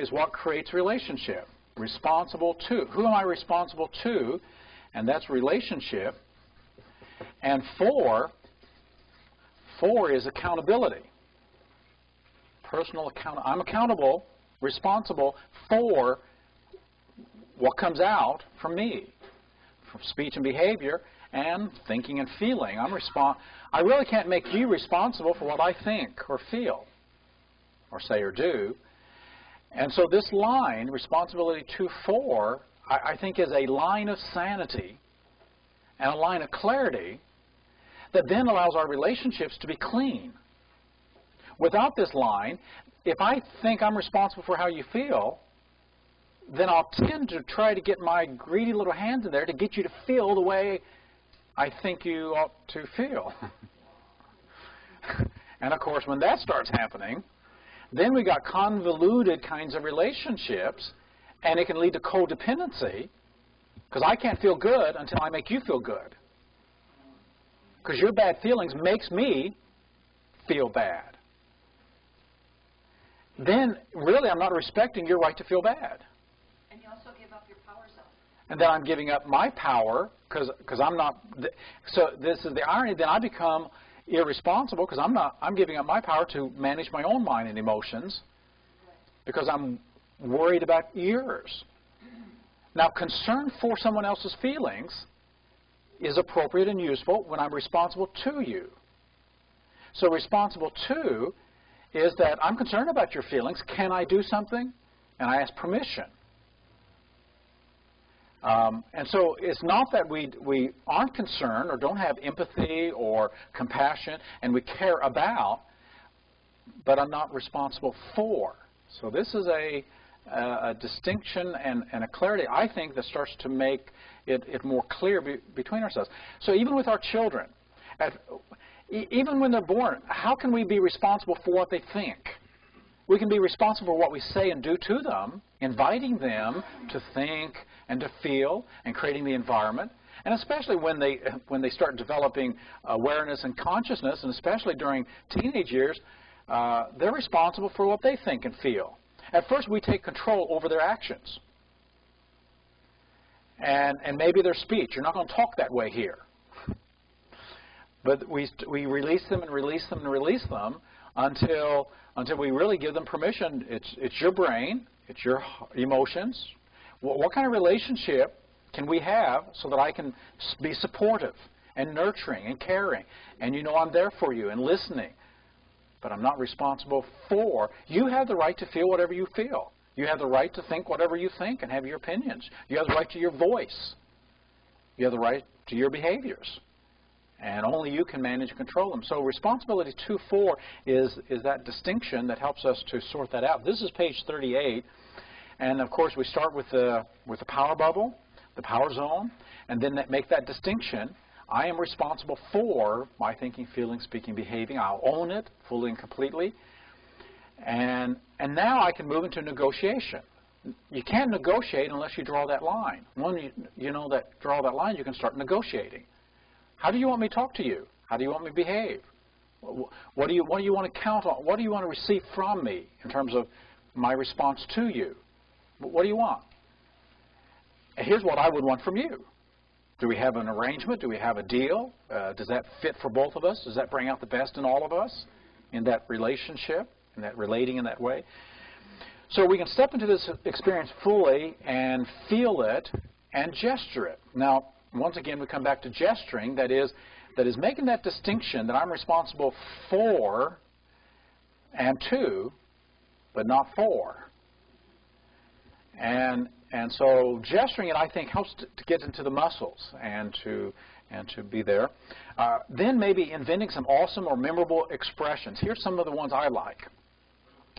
[SPEAKER 1] is what creates relationship. Responsible to. Who am I responsible to? And that's relationship. And for is accountability. Personal account. I'm accountable, responsible for what comes out from me, from speech and behavior, and thinking and feeling. I really can't make you responsible for what I think or feel, or say or do. And so this line, responsibility to for, I think is a line of sanity and a line of clarity that then allows our relationships to be clean. Without this line, if I think I'm responsible for how you feel, then I'll tend to try to get my greedy little hands in there to get you to feel the way I think you ought to feel. And of course, when that starts happening, then we got convoluted kinds of relationships, and it can lead to codependency, because I can't feel good until I make you feel good. Because your bad feelings makes me feel bad. Then, really, I'm not respecting your right to feel bad.
[SPEAKER 11] And you also give up your power zone.
[SPEAKER 1] and then I'm giving up my power because I'm not. So this is the irony. Then I become irresponsible because I'm giving up my power to manage my own mind and emotions because I'm worried about yours. Now, concern for someone else's feelings is appropriate and useful when I'm responsible to you. So responsible to is that I'm concerned about your feelings. Can I do something? And I ask permission. And so it's not that we aren't concerned or don't have empathy or compassion and we care about, but I'm not responsible for. So this is a distinction and a clarity, I think, that starts to make it more clear between ourselves. So even with our children, even when they're born, how can we be responsible for what they think? We can be responsible for what we say and do to them, inviting them to think and to feel and creating the environment. And especially when they start developing awareness and consciousness, and especially during teenage years, they're responsible for what they think and feel. At first, we take control over their actions. And maybe their speech. You're not going to talk that way here. But we release them and release them and release them until we really give them permission. It's your brain. It's your emotions. What kind of relationship can we have so that I can be supportive and nurturing and caring? And you know I'm there for you and listening. But I'm not responsible for. You have the right to feel whatever you feel. You have the right to think whatever you think and have your opinions. You have the right to your voice. You have the right to your behaviors. And only you can manage and control them. So responsibility 2.4 is that distinction that helps us to sort that out. This is page 38. And, of course, we start with the power bubble, the power zone, and then make that distinction. I am responsible for my thinking, feeling, speaking, behaving. I'll own it fully and completely. And now I can move into negotiation. You can't negotiate unless you draw that line. When you know that draw that line, you can start negotiating. How do you want me to talk to you? How do you want me to behave? What do you want to count on? What do you want to receive from me in terms of my response to you? What do you want? And here's what I would want from you. Do we have an arrangement? Do we have a deal? Does that fit for both of us? Does that bring out the best in all of us in that relationship, in that relating in that way? So we can step into this experience fully and feel it and gesture it. Now, once again, we come back to gesturing. That is making that distinction that I'm responsible for and to, but not for. And so gesturing it, I think, helps to get into the muscles and to be there. Then maybe inventing some awesome or memorable expressions. Here's some of the ones I like.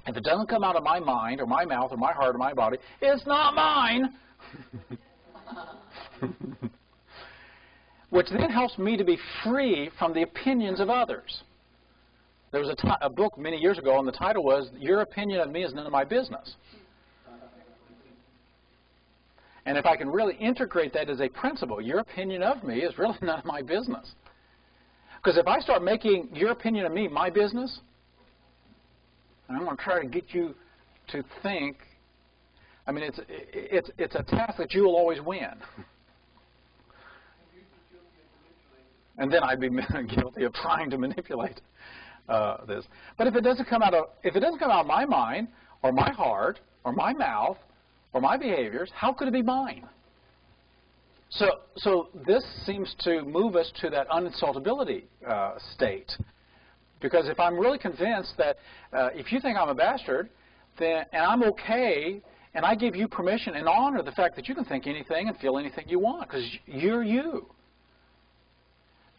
[SPEAKER 1] If it doesn't come out of my mind or my mouth or my heart or my body, it's not mine. Which then helps me to be free from the opinions of others. There was a book many years ago, and the title was, Your Opinion of Me is None of My Business. And if I can really integrate that as a principle, your opinion of me is really none of my business. Because if I start making your opinion of me my business, and I'm going to try to get you to think, I mean, it's a task that you will always win. And then I'd be guilty of trying to manipulate this. But if it doesn't come out of my mind or my heart or my mouth or my behaviors, how could it be mine? So this seems to move us to that uninsultability state. Because if I'm really convinced that if you think I'm a bastard, then and I'm okay, and I give you permission and honor the fact that you can think anything and feel anything you want, because you're you,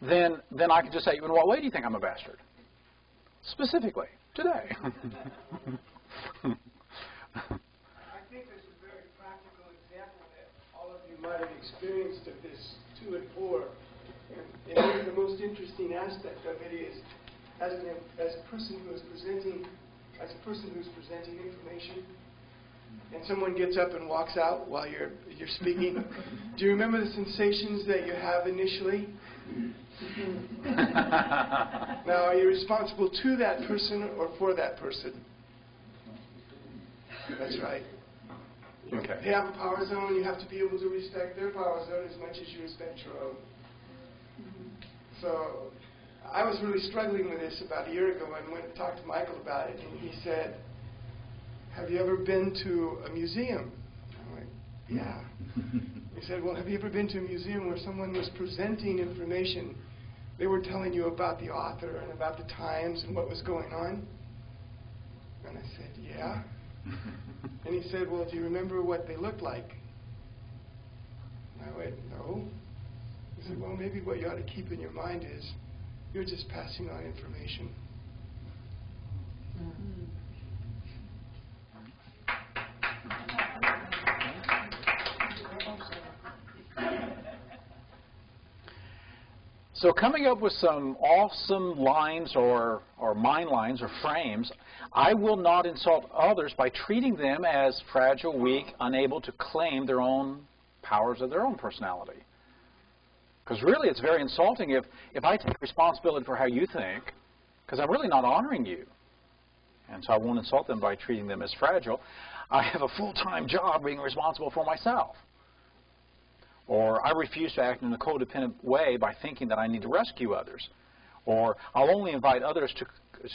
[SPEAKER 1] then I can just say, in what way do you think I'm a bastard? Specifically, today.
[SPEAKER 12] I think there's a very practical example that all of you might have experienced of this 2 and 4. And maybe the most interesting aspect of it is, as a person who's presenting information, and someone gets up and walks out while you're speaking, do you remember the sensations that you have initially? Now, are you responsible to that person or for that person? That's right.
[SPEAKER 1] Okay.
[SPEAKER 12] They have a power zone. You have to be able to respect their power zone as much as you respect your own. So I was really struggling with this about a year ago and went and talked to Michael about it, and he said, have you ever been to a museum? I'm like, yeah. He said, well, have you ever been to a museum where someone was presenting information? They were telling you about the author and about the times and what was going on? And I said, yeah. And he said, well, do you remember what they looked like? And I went, no. He said, well, maybe what you ought to keep in your mind is you're just passing on information.
[SPEAKER 1] So coming up with some awesome lines or mind lines or frames, I will not insult others by treating them as fragile, weak, unable to claim their own powers of their own personality. Because really it's very insulting if I take responsibility for how you think, because I'm really not honoring you. And so I won't insult them by treating them as fragile. I have a full-time job being responsible for myself. Or I refuse to act in a codependent way by thinking that I need to rescue others. Or I'll only invite others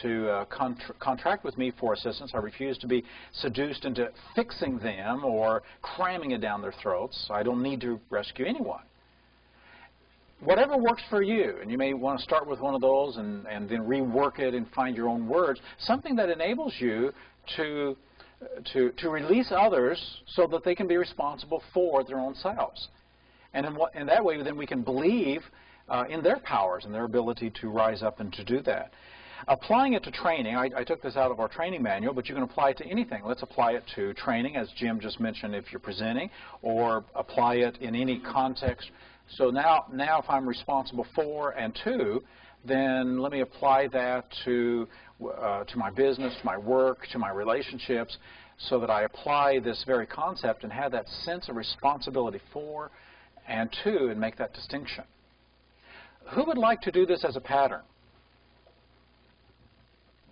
[SPEAKER 1] to contract with me for assistance. I refuse to be seduced into fixing them or cramming it down their throats. I don't need to rescue anyone. Whatever works for you, and you may want to start with one of those and then rework it and find your own words, something that enables you to release others so that they can be responsible for their own selves. And in that way, then we can believe in their powers and their ability to rise up and to do that. Applying it to training, I took this out of our training manual, but you can apply it to anything. Let's apply it to training, as Jim just mentioned, if you're presenting, or apply it in any context. So now if I'm responsible for and to, then let me apply that to my business, to my work, to my relationships, so that I apply this very concept and have that sense of responsibility for and to, and make that distinction. Who would like to do this as a pattern?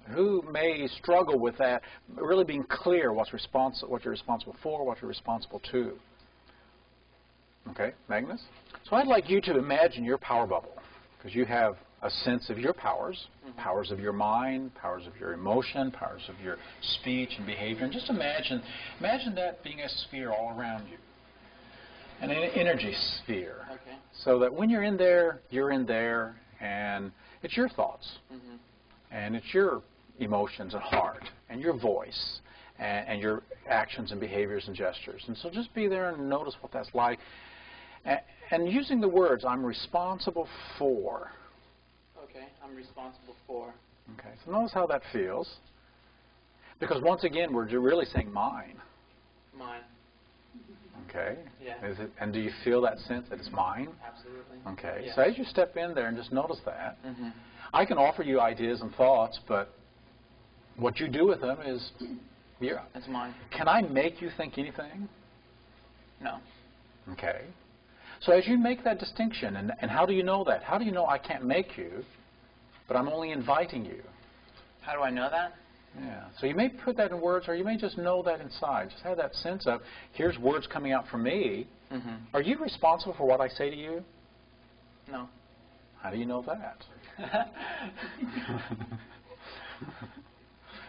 [SPEAKER 1] Who may struggle with that, really being clear what you're responsible for, what you're responsible to? Okay, Magnus? So I'd like you to imagine your power bubble, because you have a sense of your powers, powers of your mind, powers of your emotion, powers of your speech and behavior, and just imagine that being a sphere all around you. An energy sphere.
[SPEAKER 10] Okay.
[SPEAKER 1] So that when you're in there, and it's your thoughts, and it's your emotions and heart, and your voice, and your actions and behaviors and gestures. And so just be there and notice what that's like. And using the words, I'm responsible for.
[SPEAKER 10] Okay, I'm responsible for.
[SPEAKER 1] Okay, so notice how that feels. Because once again, we're really saying mine.
[SPEAKER 10] Mine.
[SPEAKER 1] Okay.
[SPEAKER 10] Yeah.
[SPEAKER 1] Is it? And do you feel that sense that it's mine?
[SPEAKER 10] Absolutely.
[SPEAKER 1] Okay.
[SPEAKER 10] Yeah.
[SPEAKER 1] So as you step in there and just notice that, I can offer you ideas and thoughts, but what you do with them is,
[SPEAKER 10] it's mine.
[SPEAKER 1] Can I make you think anything?
[SPEAKER 10] No.
[SPEAKER 1] Okay. So as you make that distinction, and how do you know that? How do you know I can't make you, but I'm only inviting you?
[SPEAKER 10] How do I know that?
[SPEAKER 1] Yeah. So you may put that in words, or you may just know that inside. Just have that sense of, here's words coming out from me. Are you responsible for what I say to you?
[SPEAKER 10] No.
[SPEAKER 1] How do you know that?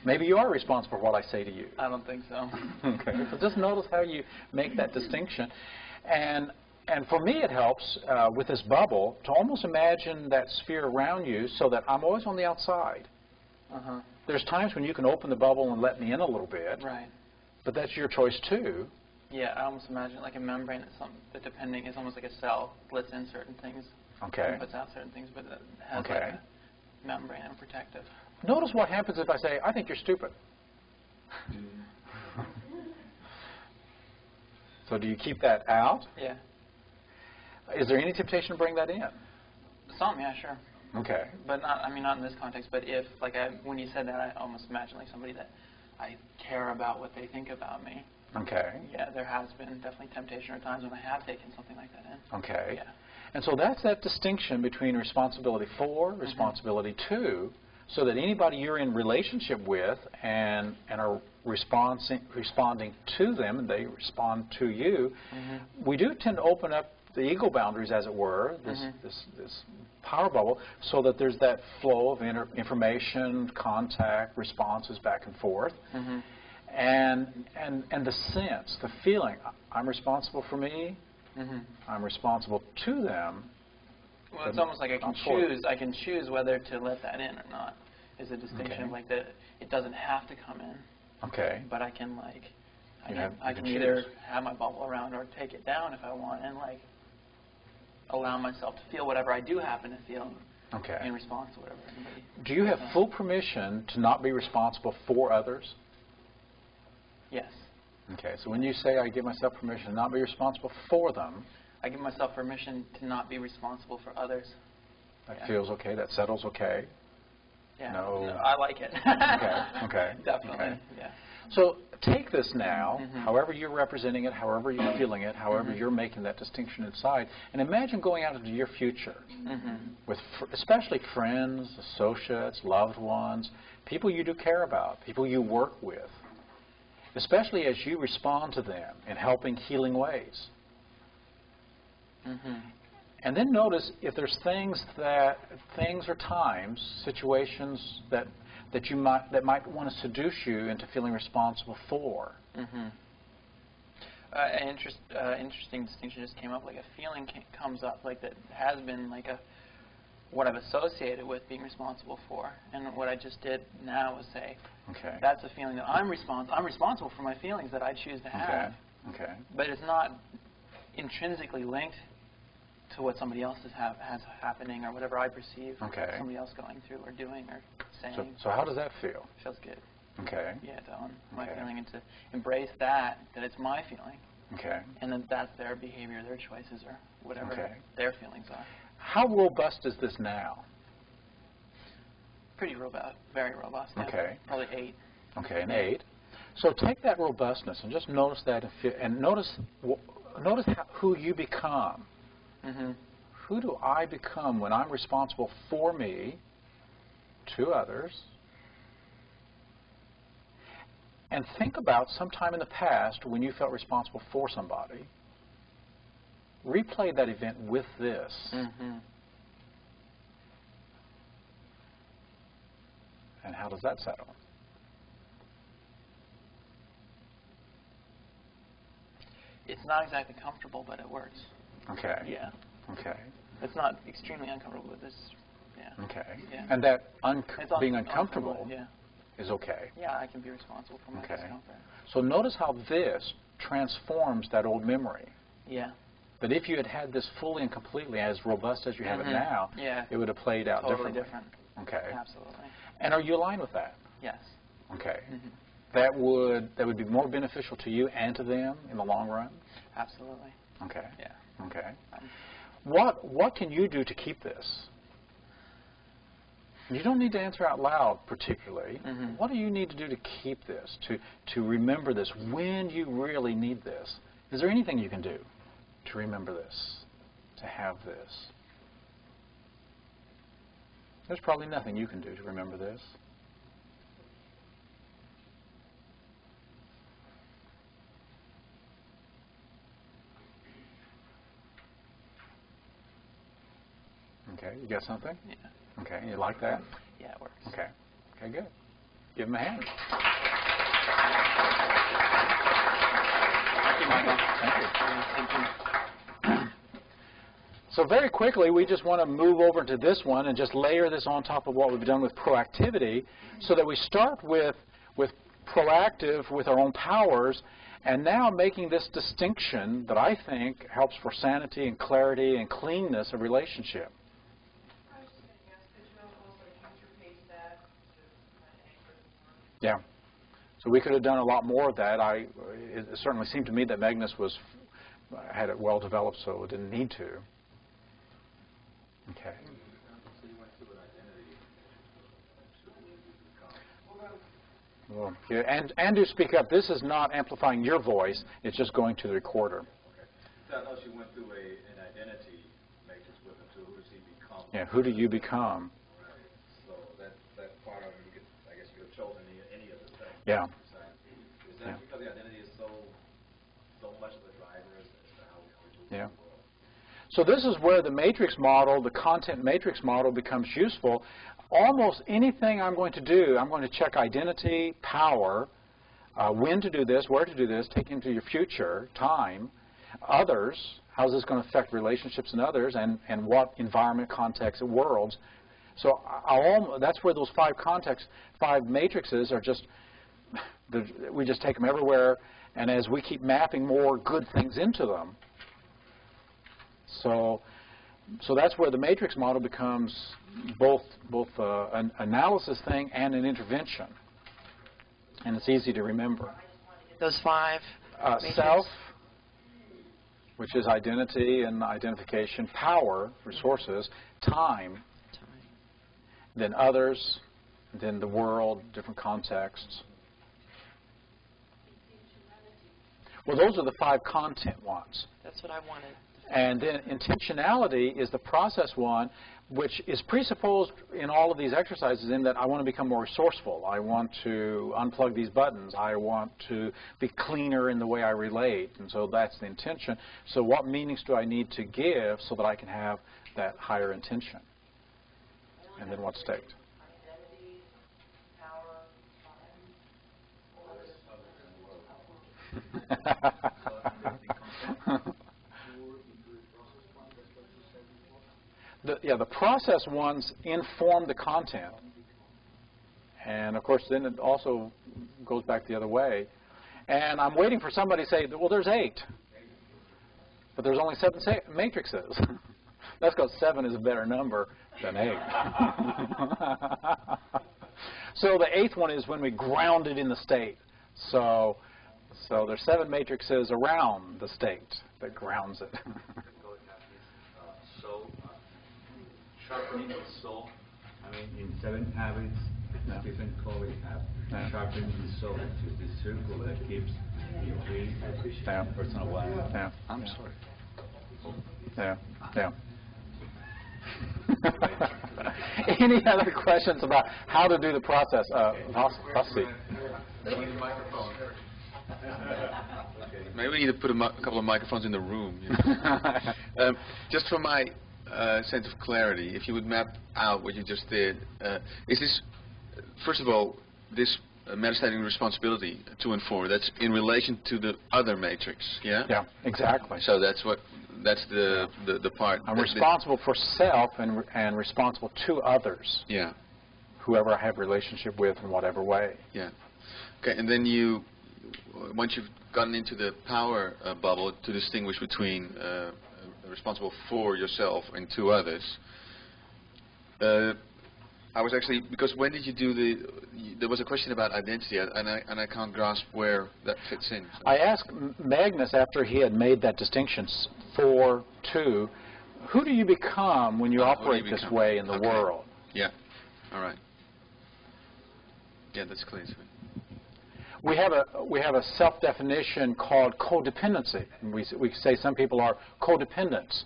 [SPEAKER 1] Maybe you are responsible for what I say to you.
[SPEAKER 10] I don't think so.
[SPEAKER 1] Okay. So just notice how you make that distinction. And for me, it helps with this bubble to almost imagine that sphere around you so that I'm always on the outside. There's times when you can open the bubble and let me in a little bit.
[SPEAKER 10] Right.
[SPEAKER 1] But that's your choice, too.
[SPEAKER 10] Yeah, I almost imagine like a membrane that depending is almost like a cell, lets in certain things.
[SPEAKER 1] Okay.
[SPEAKER 10] And puts out certain things, but it has like a membrane and protective.
[SPEAKER 1] Notice what happens if I say, I think you're stupid. So do you keep that out?
[SPEAKER 10] Yeah.
[SPEAKER 1] Is there any temptation to bring that in?
[SPEAKER 10] Some, yeah, sure.
[SPEAKER 1] Okay.
[SPEAKER 10] But not in this context. But if, like, when you said that, I almost imagine like somebody that I care about what they think about me.
[SPEAKER 1] Okay.
[SPEAKER 10] Yeah, there has been definitely temptation or times when I have taken something like that in.
[SPEAKER 1] Okay.
[SPEAKER 10] Yeah.
[SPEAKER 1] And so that's that distinction between responsibility for, responsibility to, so that anybody you're in relationship with and are responding to them, and they respond to you, we do tend to open up the ego boundaries, as it were, this power bubble, so that there's that flow of information, contact, responses back and forth, and the sense, the feeling, I'm responsible for me, I'm responsible to them.
[SPEAKER 10] Well, it's almost like I can choose whether to let that in or not. Is a distinction of like that it doesn't have to come in.
[SPEAKER 1] Okay.
[SPEAKER 10] But I can like I can either have my bubble around or take it down if I want, and like allow myself to feel whatever I do happen to feel in response to whatever anybody.
[SPEAKER 1] Do you have full permission to not be responsible for others?
[SPEAKER 10] Yes.
[SPEAKER 1] Okay, so when you say I give myself permission to not be responsible for them,
[SPEAKER 10] I give myself permission to not be responsible for others.
[SPEAKER 1] That feels okay, that settles okay.
[SPEAKER 10] Yeah.
[SPEAKER 1] No,
[SPEAKER 10] I like it.
[SPEAKER 1] Okay.
[SPEAKER 10] Definitely.
[SPEAKER 1] Okay.
[SPEAKER 10] Yeah.
[SPEAKER 1] So take this now, however you're representing it, however you're feeling it, however you're making that distinction inside, and imagine going out into your future with especially friends, associates, loved ones, people you do care about, people you work with, especially as you respond to them in helping, healing ways. And then notice if there's things or times, situations that might want to seduce you into feeling responsible for.
[SPEAKER 10] An interesting distinction just came up. Like a feeling comes up, like that has been like what I've associated with being responsible for, and what I just did now was say, that's a feeling that I'm responsible for my feelings that I choose to have. But it's not intrinsically linked to what somebody else has happening or whatever I perceive somebody else going through or doing or saying.
[SPEAKER 1] So how does that feel?
[SPEAKER 10] Feels good.
[SPEAKER 1] Okay.
[SPEAKER 10] Yeah, to own my feeling and to embrace that it's my feeling.
[SPEAKER 1] Okay.
[SPEAKER 10] And then that's their behavior, their choices, or whatever their feelings are.
[SPEAKER 1] How robust is this now?
[SPEAKER 10] Pretty robust, very robust. Yeah.
[SPEAKER 1] Okay.
[SPEAKER 10] Probably 8.
[SPEAKER 1] Okay, an 8. So take that robustness and just notice that, and notice who you become. Who do I become when I'm responsible for me to others? And think about sometime in the past when you felt responsible for somebody. Replay that event with this. And how does that settle?
[SPEAKER 10] It's not exactly comfortable, but it works.
[SPEAKER 1] Okay.
[SPEAKER 10] Yeah.
[SPEAKER 1] Okay.
[SPEAKER 10] It's not extremely uncomfortable, but this,
[SPEAKER 1] Okay.
[SPEAKER 10] Yeah.
[SPEAKER 1] And that being uncomfortable is okay.
[SPEAKER 10] Yeah, I can be responsible for my discomfort.
[SPEAKER 1] So notice how this transforms that old memory.
[SPEAKER 10] Yeah.
[SPEAKER 1] But if you had had this fully and completely as robust as you have it now, it would have played out
[SPEAKER 10] totally
[SPEAKER 1] differently. Okay.
[SPEAKER 10] Absolutely.
[SPEAKER 1] And are you aligned with that?
[SPEAKER 10] Yes.
[SPEAKER 1] Okay. That would be more beneficial to you and to them in the long run?
[SPEAKER 10] Absolutely.
[SPEAKER 1] Okay.
[SPEAKER 10] Yeah.
[SPEAKER 1] Okay. What can you do to keep this? You don't need to answer out loud particularly. What do you need to do to keep this, to remember this when you really need this? Is there anything you can do to remember this, to have this? There's probably nothing you can do to remember this. Okay, you got something?
[SPEAKER 10] Yeah.
[SPEAKER 1] Okay, you like that?
[SPEAKER 10] Yeah, it works.
[SPEAKER 1] Okay. Okay, good. Give him a hand.
[SPEAKER 10] Thank you, Michael.
[SPEAKER 1] Thank you. So very quickly, we just want to move over to this one and just layer this on top of what we've done with proactivity so that we start with proactive with our own powers and now making this distinction that I think helps for sanity and clarity and cleanness of relationship. Yeah. So we could have done a lot more of that. It certainly seemed to me that Magnus had it well developed, so it didn't need to. Okay.
[SPEAKER 3] So you went through an identity.
[SPEAKER 1] Well, yeah, and do speak up. This is not amplifying your voice. It's just going to the recorder.
[SPEAKER 3] Okay. So I know she went through an identity matrix with him too. Who does he become?
[SPEAKER 1] Yeah. Who do you become?
[SPEAKER 3] Right. So that part of it, I guess you could have chosen any of the things.
[SPEAKER 1] Yeah. Yeah. So this is where the matrix model, the content matrix model, becomes useful. Almost anything I'm going to do, I'm going to check identity, power, when to do this, where to do this, take into your future, time, others, how's this going to affect relationships and others, and what environment, context, and worlds. So that's where those five matrices are just, we just take them everywhere, and as we keep mapping more good things into them, so that's where the matrix model becomes both an analysis thing and an intervention. And it's easy to remember.
[SPEAKER 8] Those five.
[SPEAKER 1] Self, which is identity and identification, power, resources, time, then others, then the world, different contexts. Well, those are the five content ones.
[SPEAKER 8] That's what I wanted.
[SPEAKER 1] And then intentionality is the process one, which is presupposed in all of these exercises in that I want to become more resourceful. I want to unplug these buttons. I want to be cleaner in the way I relate. And so that's the intention. So what meanings do I need to give so that I can have that higher intention? And then what's staked? The process ones inform the content. And, of course, then it also goes back the other way. And I'm waiting for somebody to say, well, there's 8. But there's only 7 matrices. That's because 7 is a better number than 8. So the 8th one is when we ground it in the state. So there's 7 matrices around the state that grounds it.
[SPEAKER 3] Sharpening of soul. I mean, in 7 habits, Stephen Covey have sharpened the soul to the circle that keeps between personal life.
[SPEAKER 1] Yeah.
[SPEAKER 3] I'm sorry.
[SPEAKER 1] Yeah. Any other questions about how to do the process? Vasi.
[SPEAKER 13] Maybe we need to put a couple of microphones in the room. You know? Just for my sense of clarity, if you would map out what you just did, is this, first of all, this metastatic responsibility 2 and 4, that's in relation to the other matrix, yeah?
[SPEAKER 1] Yeah, exactly.
[SPEAKER 13] So that's the part.
[SPEAKER 1] I'm responsible for self and responsible to others.
[SPEAKER 13] Yeah.
[SPEAKER 1] Whoever I have a relationship with in whatever way.
[SPEAKER 13] Yeah. Okay, and then once you've gotten into the power bubble to distinguish between responsible for yourself and to others, I was actually, because when did you do there was a question about identity, and I can't grasp where that fits in. So.
[SPEAKER 1] I asked Magnus after he had made that distinction, 4, 2, who do you become when you operate this way in the world?
[SPEAKER 13] Yeah, all right. Yeah, that's clear to me.
[SPEAKER 1] We have a self-definition called codependency. And we say some people are codependents.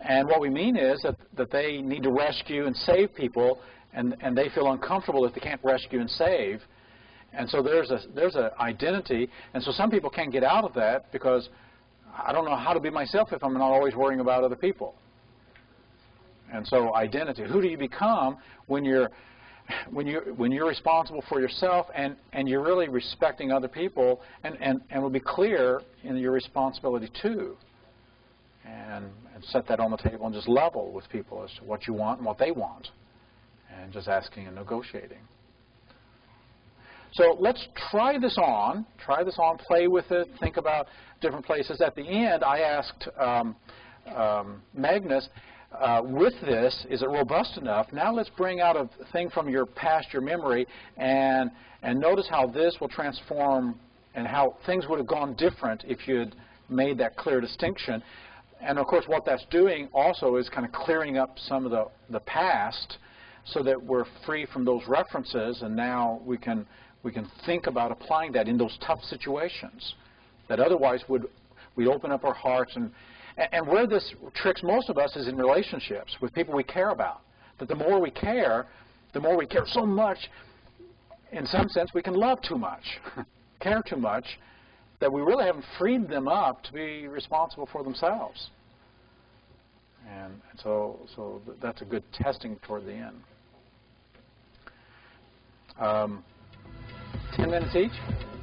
[SPEAKER 1] And what we mean is that they need to rescue and save people, and they feel uncomfortable if they can't rescue and save. And so there's an identity. And so some people can't get out of that because I don't know how to be myself if I'm not always worrying about other people. And so identity. Who do you become when you're responsible for yourself and you're really respecting other people and will be clear in your responsibility too, and set that on the table and just level with people as to what you want and what they want, and just asking and negotiating. So let's try this on, play with it, think about different places. At the end, I asked Magnus, with this, is it robust enough? Now let's bring out a thing from your past, your memory, and notice how this will transform and how things would have gone different if you had made that clear distinction. And of course what that's doing also is kind of clearing up some of the past so that we're free from those references, and now we can think about applying that in those tough situations that otherwise we'd open up our hearts. And where this tricks most of us is in relationships with people we care about. That the more we care so much, in some sense, we can love too much, care too much, that we really haven't freed them up to be responsible for themselves. And so that's a good testing toward the end. 10 minutes each?